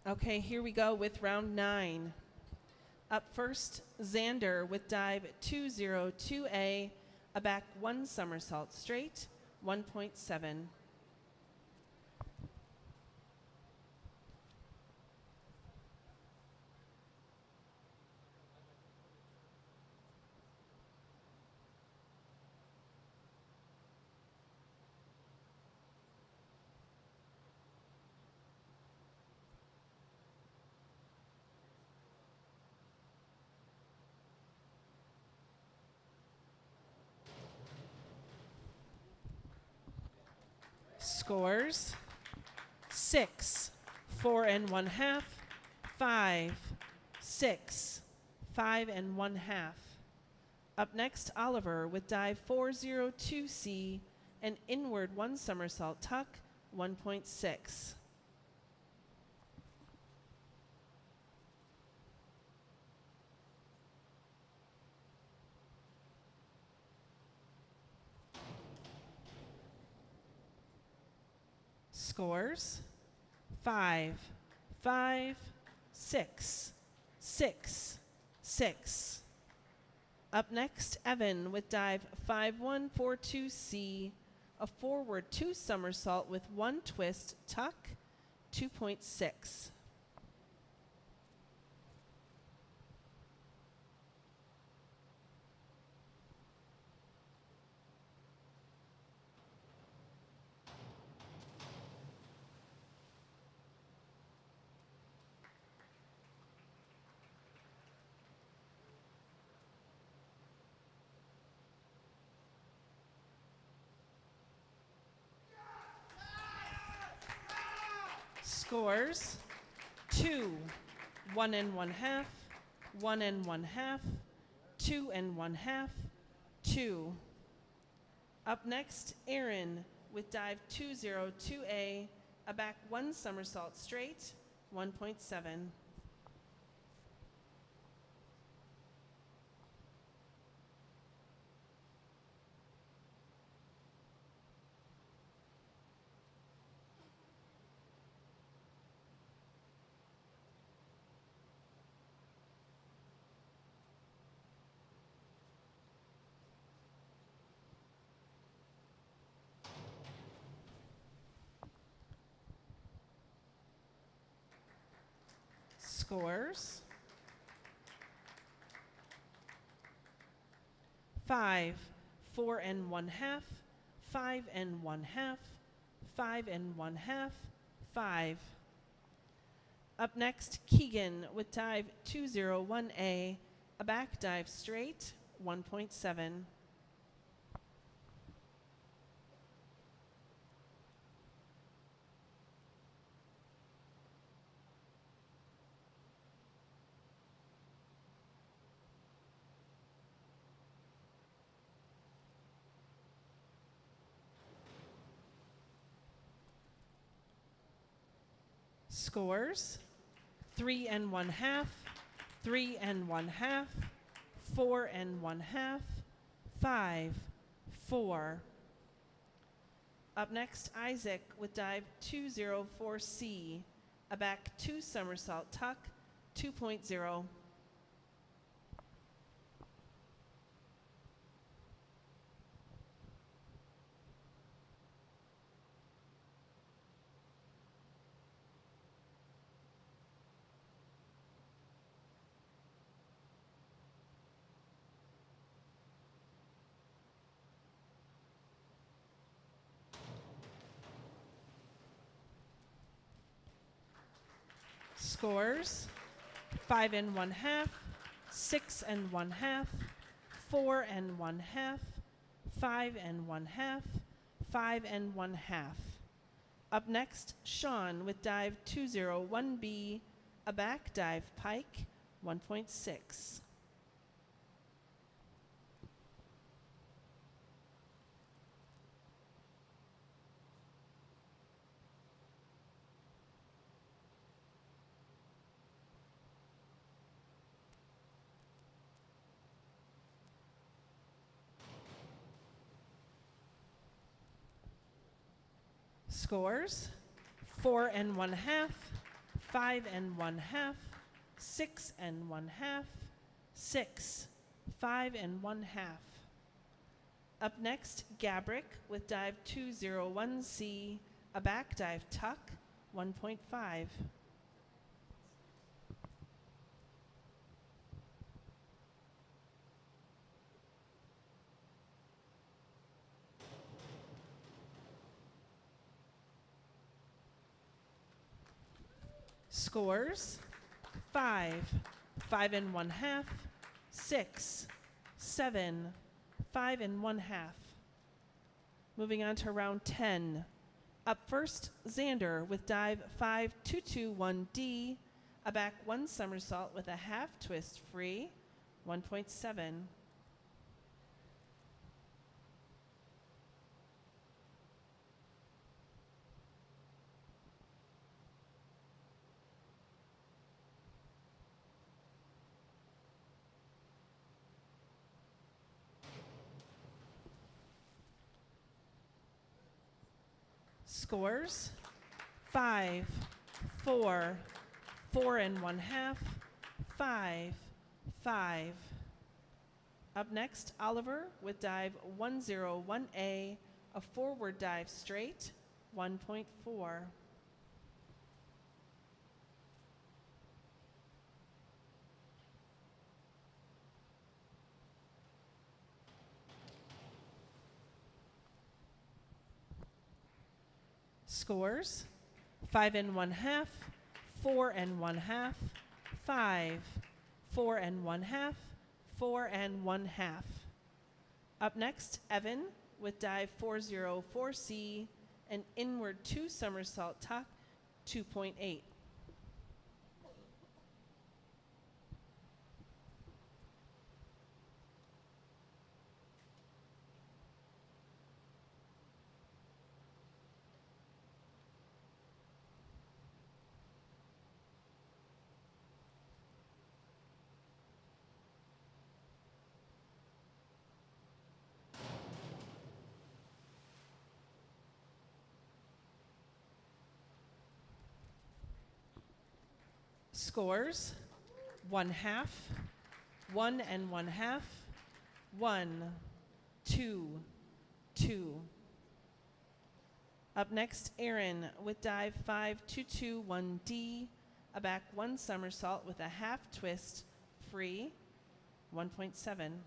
Okay, here we go with round 9. Up first, Xander with dive 202A, a back 1 somersault straight, 1.7. Scores 6, 4 1/2, 5, 6, 5 1/2. Up next, Oliver with dive 402C, an inward 1 somersault tuck, 1.6. Scores 5, 5, 6, 6, 6. Up next, Evan with dive 5142C, a forward 2 somersault with 1 twist tuck, 2.6. Scores 2, 1 1/2, 1 1/2, 2 1/2, 2. Up next, Aaron with dive 202A, a back 1 somersault straight, 1.7. Scores 5, 4 1/2, 5 1/2, 5 1/2, 5. Up next, Keegan with dive 201A, a back dive straight, 1.7. Scores: 3 and 1/2, 3 and 1/2, 4 and 1/2, 5, 4. Up next, Isaac with dive 204C, a back 2 somersault tuck, 2.0. Scores: 5 and 1/2, 6 and 1/2, 4 and 1/2, 5 and 1/2, 5 and 1/2. Up next, Sean with dive 201B, a back dive pike, 1.6. Scores: 4 and 1/2, 5 and 1/2, 6 and 1/2, 6, 5 and 1/2. Up next, Gabrick with dive 201C, a back dive tuck, 1.5. Scores: 5, 5 and 1/2, 6, 7, 5 and 1/2. Moving on to round 10. Up first, Xander with dive 5221D, a back 1 somersault with a half twist free, 1.7. Scores: 5, 4, 4 and 1/2, 5, 5. Up next, Oliver with dive 101A, a forward dive straight, 1.4. Scores: 5 and 1/2, 4 and 1/2, 5, 4 and 1/2, 4 and 1/2. Up next, Evan with dive 404C, an inward 2 somersault tuck, 2.8. Scores: 1/2, 1 and 1/2, 1, 2, 2. Up next, Aaron with dive 5221D, a back 1 somersault with a half twist free, 1.7.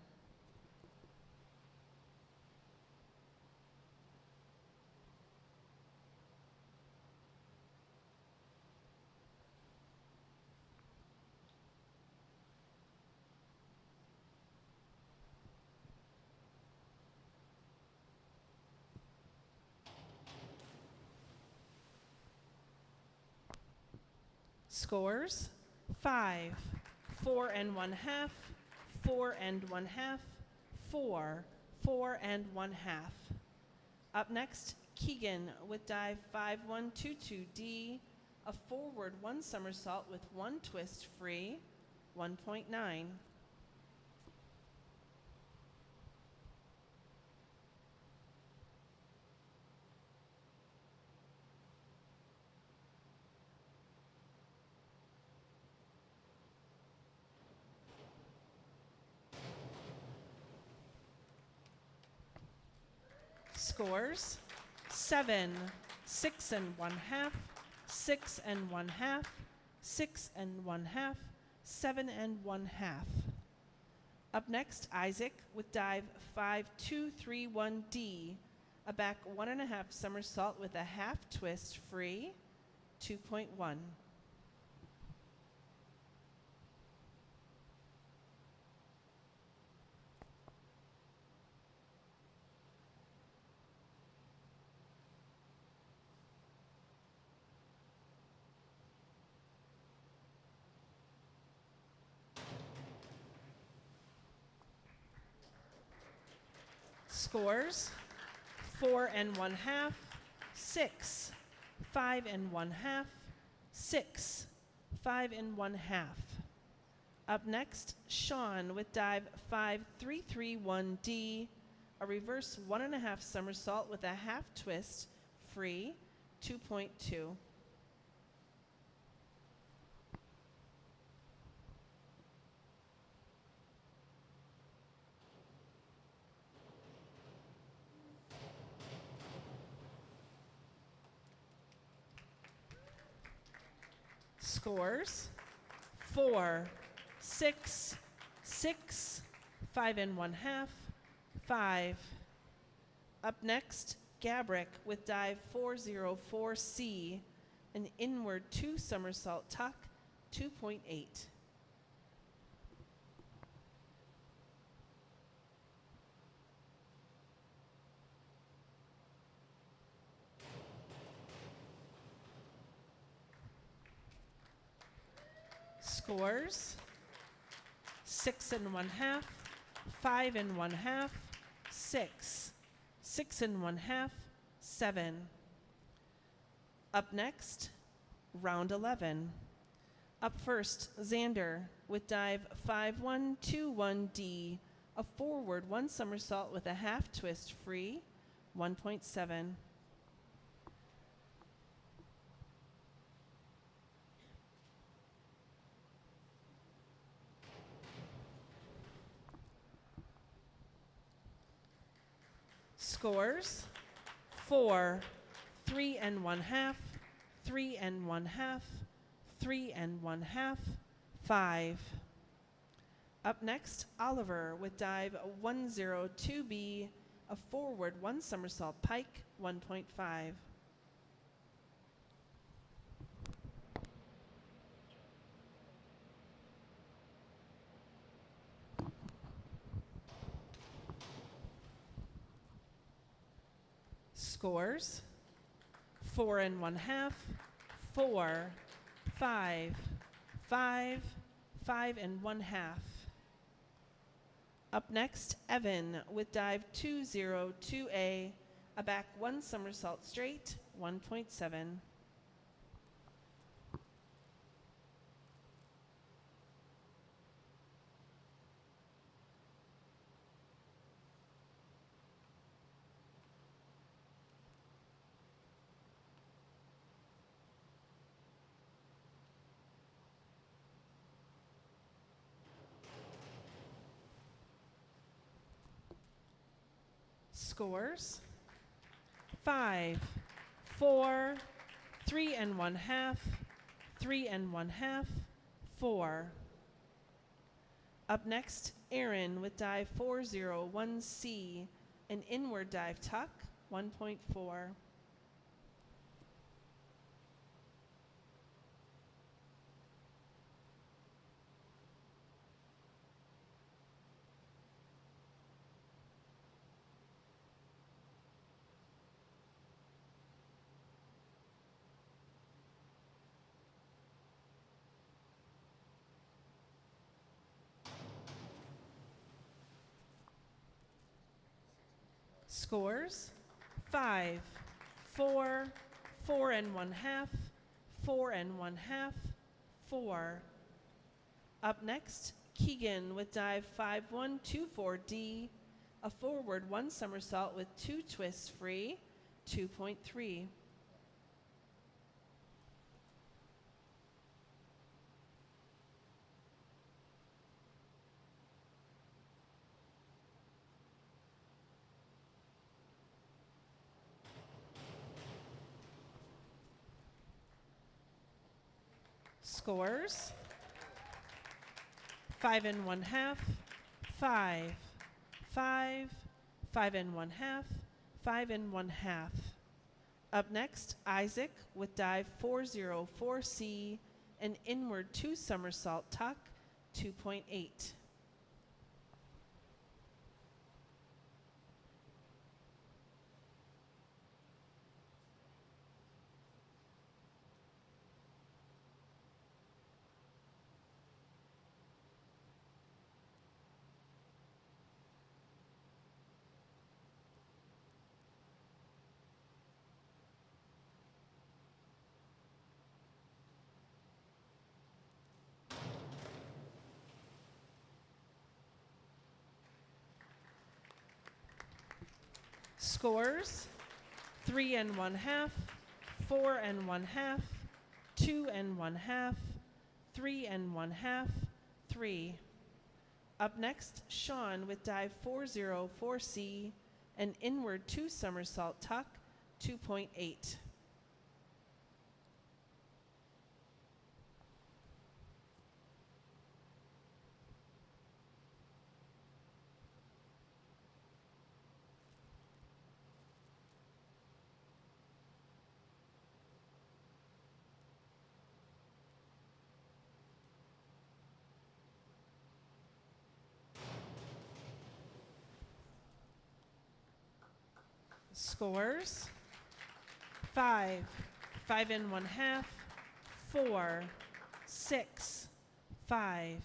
Scores: 5, 4 and 1/2, 4 and 1/2, 4, 4 and 1/2. Up next, Keegan with dive 5122D, A forward 1 somersault with 1 twist free, 1.9. Scores: 7, 6 1/2, 6 1/2, 6 1/2, 7 1/2. Up next, Isaac with dive 5-2-3-1D, a back 1.5 somersault with a half twist free, 2.1. Scores: 4 1/2, 6, 5 1/2, 6, 5 1/2. Up next, Sean with dive 5-3-3-1D, a reverse 1.5 somersault with a half twist, free, 2.2. Scores: 4, 6, 6, 5 1/2, 5. Up next, Gabrick with dive 404C, an inward 2 somersault tuck, 2.8. Scores: 6 1/2, 5 1/2, 6, 6 1/2, 7. Up next, round 11. Up first, Xander with dive 5-1-2-1D, a forward 1 somersault with a half twist free, 1.7. Scores: 4, 3 1/2, 3 1/2, 3 1/2, 5. Up next, Oliver with dive 102B, a forward 1 somersault pike, 1.5. Scores: 4 1/2, 4, 5, 5, 5 1/2. Up next, Evan with dive 202A, a back 1 somersault straight, 1.7. Scores: 5, 4, 3 1/2, 3 1/2, 4. Up next, Aaron with dive 401C, an inward dive tuck, 1.4. Scores: 5, 4, 4 1/2, 4 1/2, 4. Up next, Keegan with dive 5124D, a forward 1 somersault with 2 twists free, 2.3. Scores: 5 1/2, 5, 5, 5 1/2, 5 1/2. Up next, Isaac with dive 404C, an inward 2 somersault tuck, 2.8. Scores: 3 1/2, 4 1/2, 2 1/2, 3 1/2, 3. Up next, Sean with dive 404C, an inward 2 somersault tuck, 2.8. Scores: 5, 5 1/2, 4, 6, 5.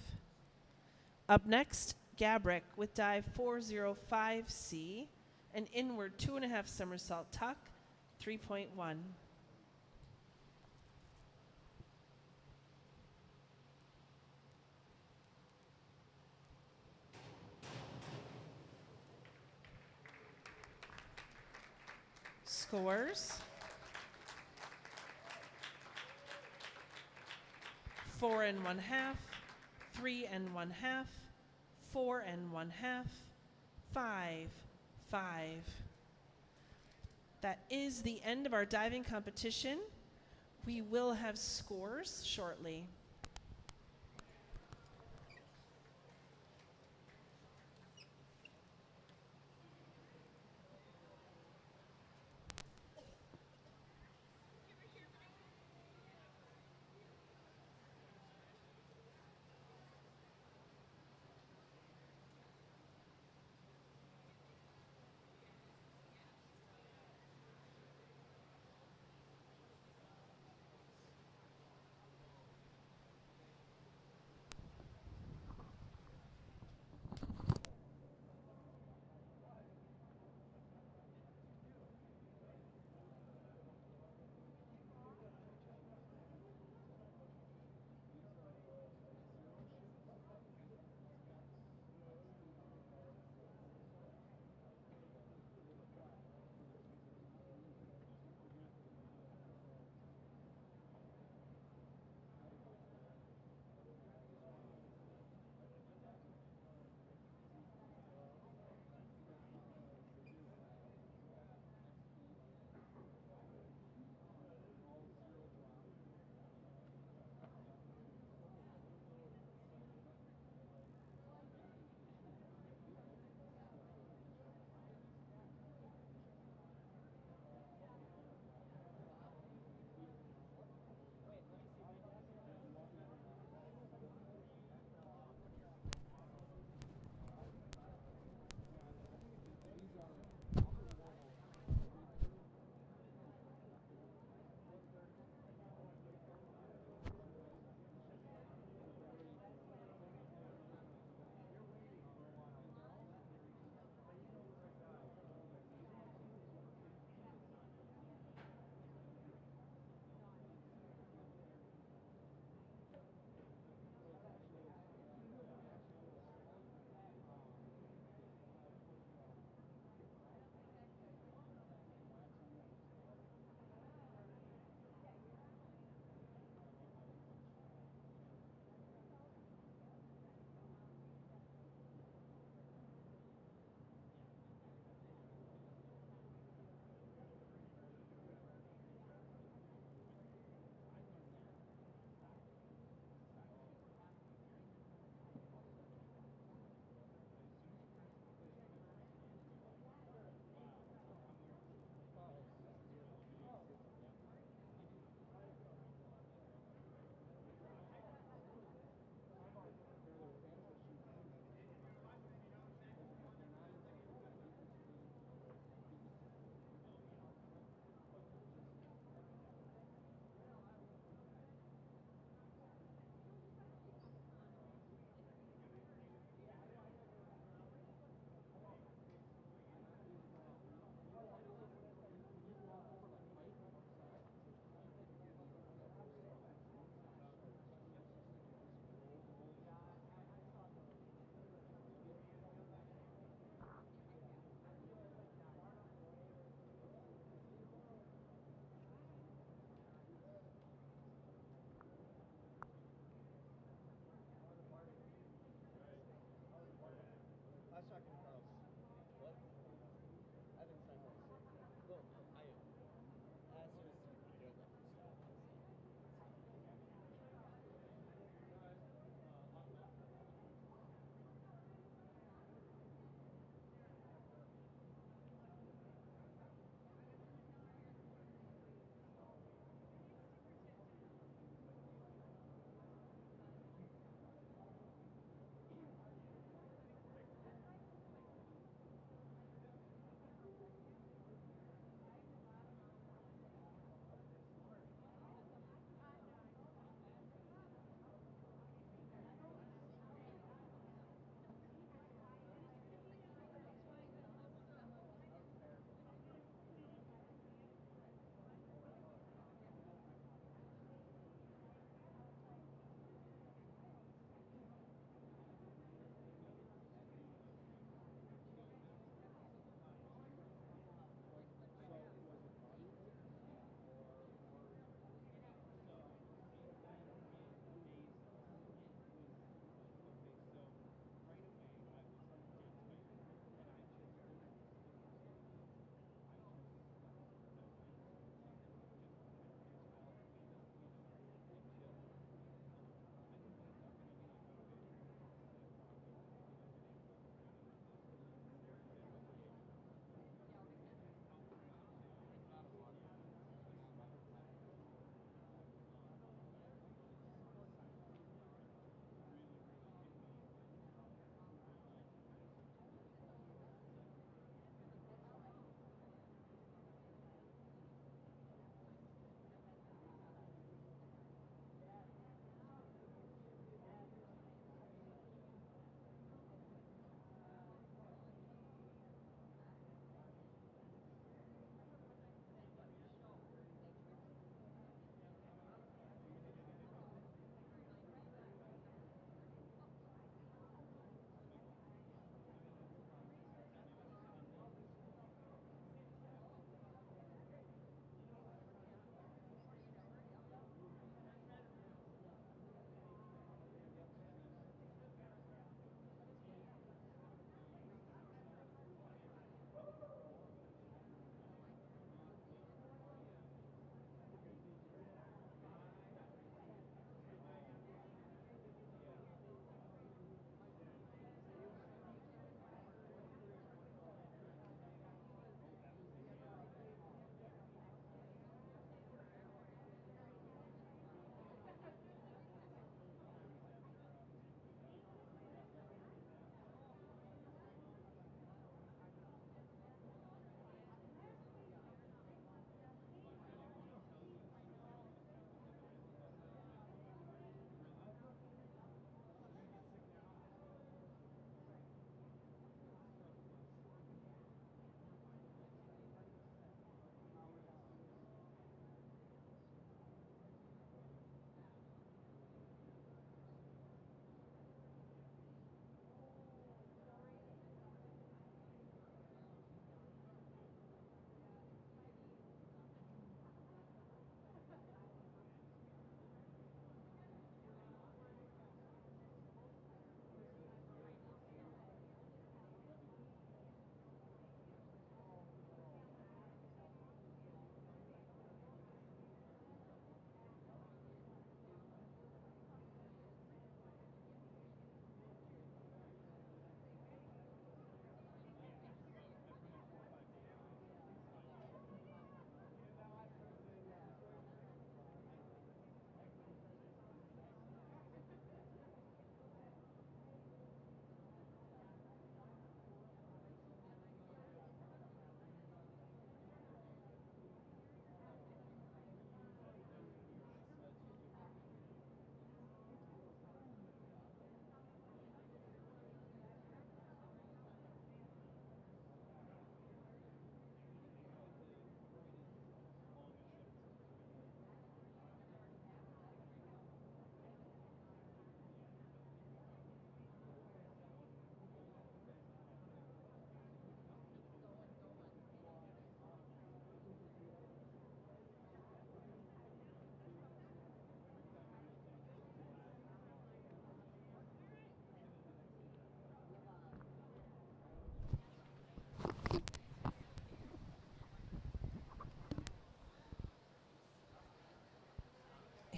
Up next, Gabrick with dive 405C, an inward 2 1/2 somersault tuck, 3.1. Scores: 4 1/2, 3 1/2, 4 1/2, 5, 5. That is the end of our diving competition. We will have scores shortly.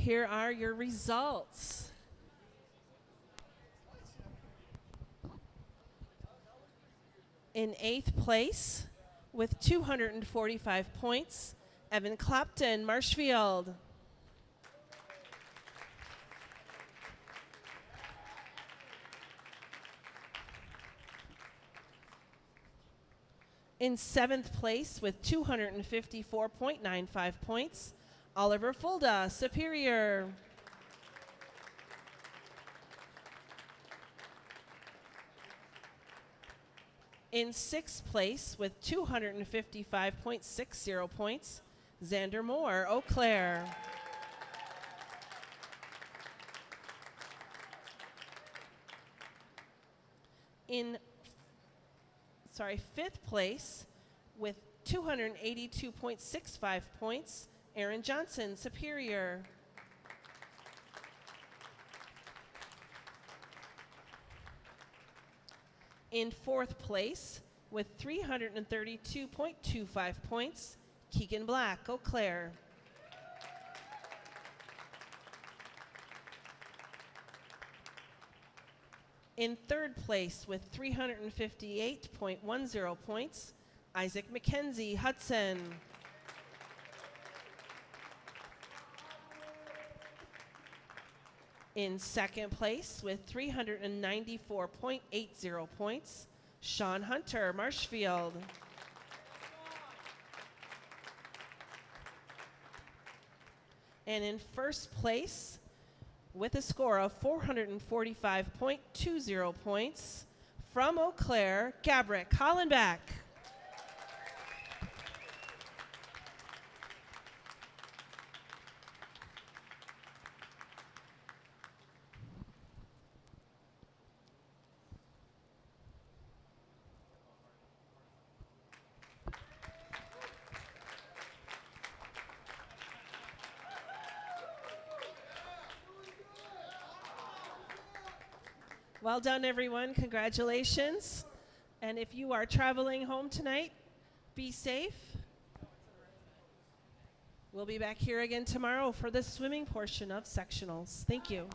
here are your results. In 8th place, with 245 points, Evan Clapton, Marshfield. In 7th place, with 254.95 points, Oliver Fulda, Superior. In 6th place, with 255.60 points, Xander Moore, Eau Claire. In 5th place, with 282.65 points, Aaron Johnson, Superior. In 4th place, with 332.25 points, Keegan Black, Eau Claire. In 3rd place, with 358.10 points, Isaac McKenzie, Hudson. In 2nd place, with 394.80 points, Sean Hunter, Marshfield. And in 1st place, with a score of 445.20 points, from Eau Claire, Gabrick Hollenbeck. Well done, everyone. Congratulations. And if you are traveling home tonight, be safe. We'll be back here again tomorrow for the swimming portion of sectionals. Thank you.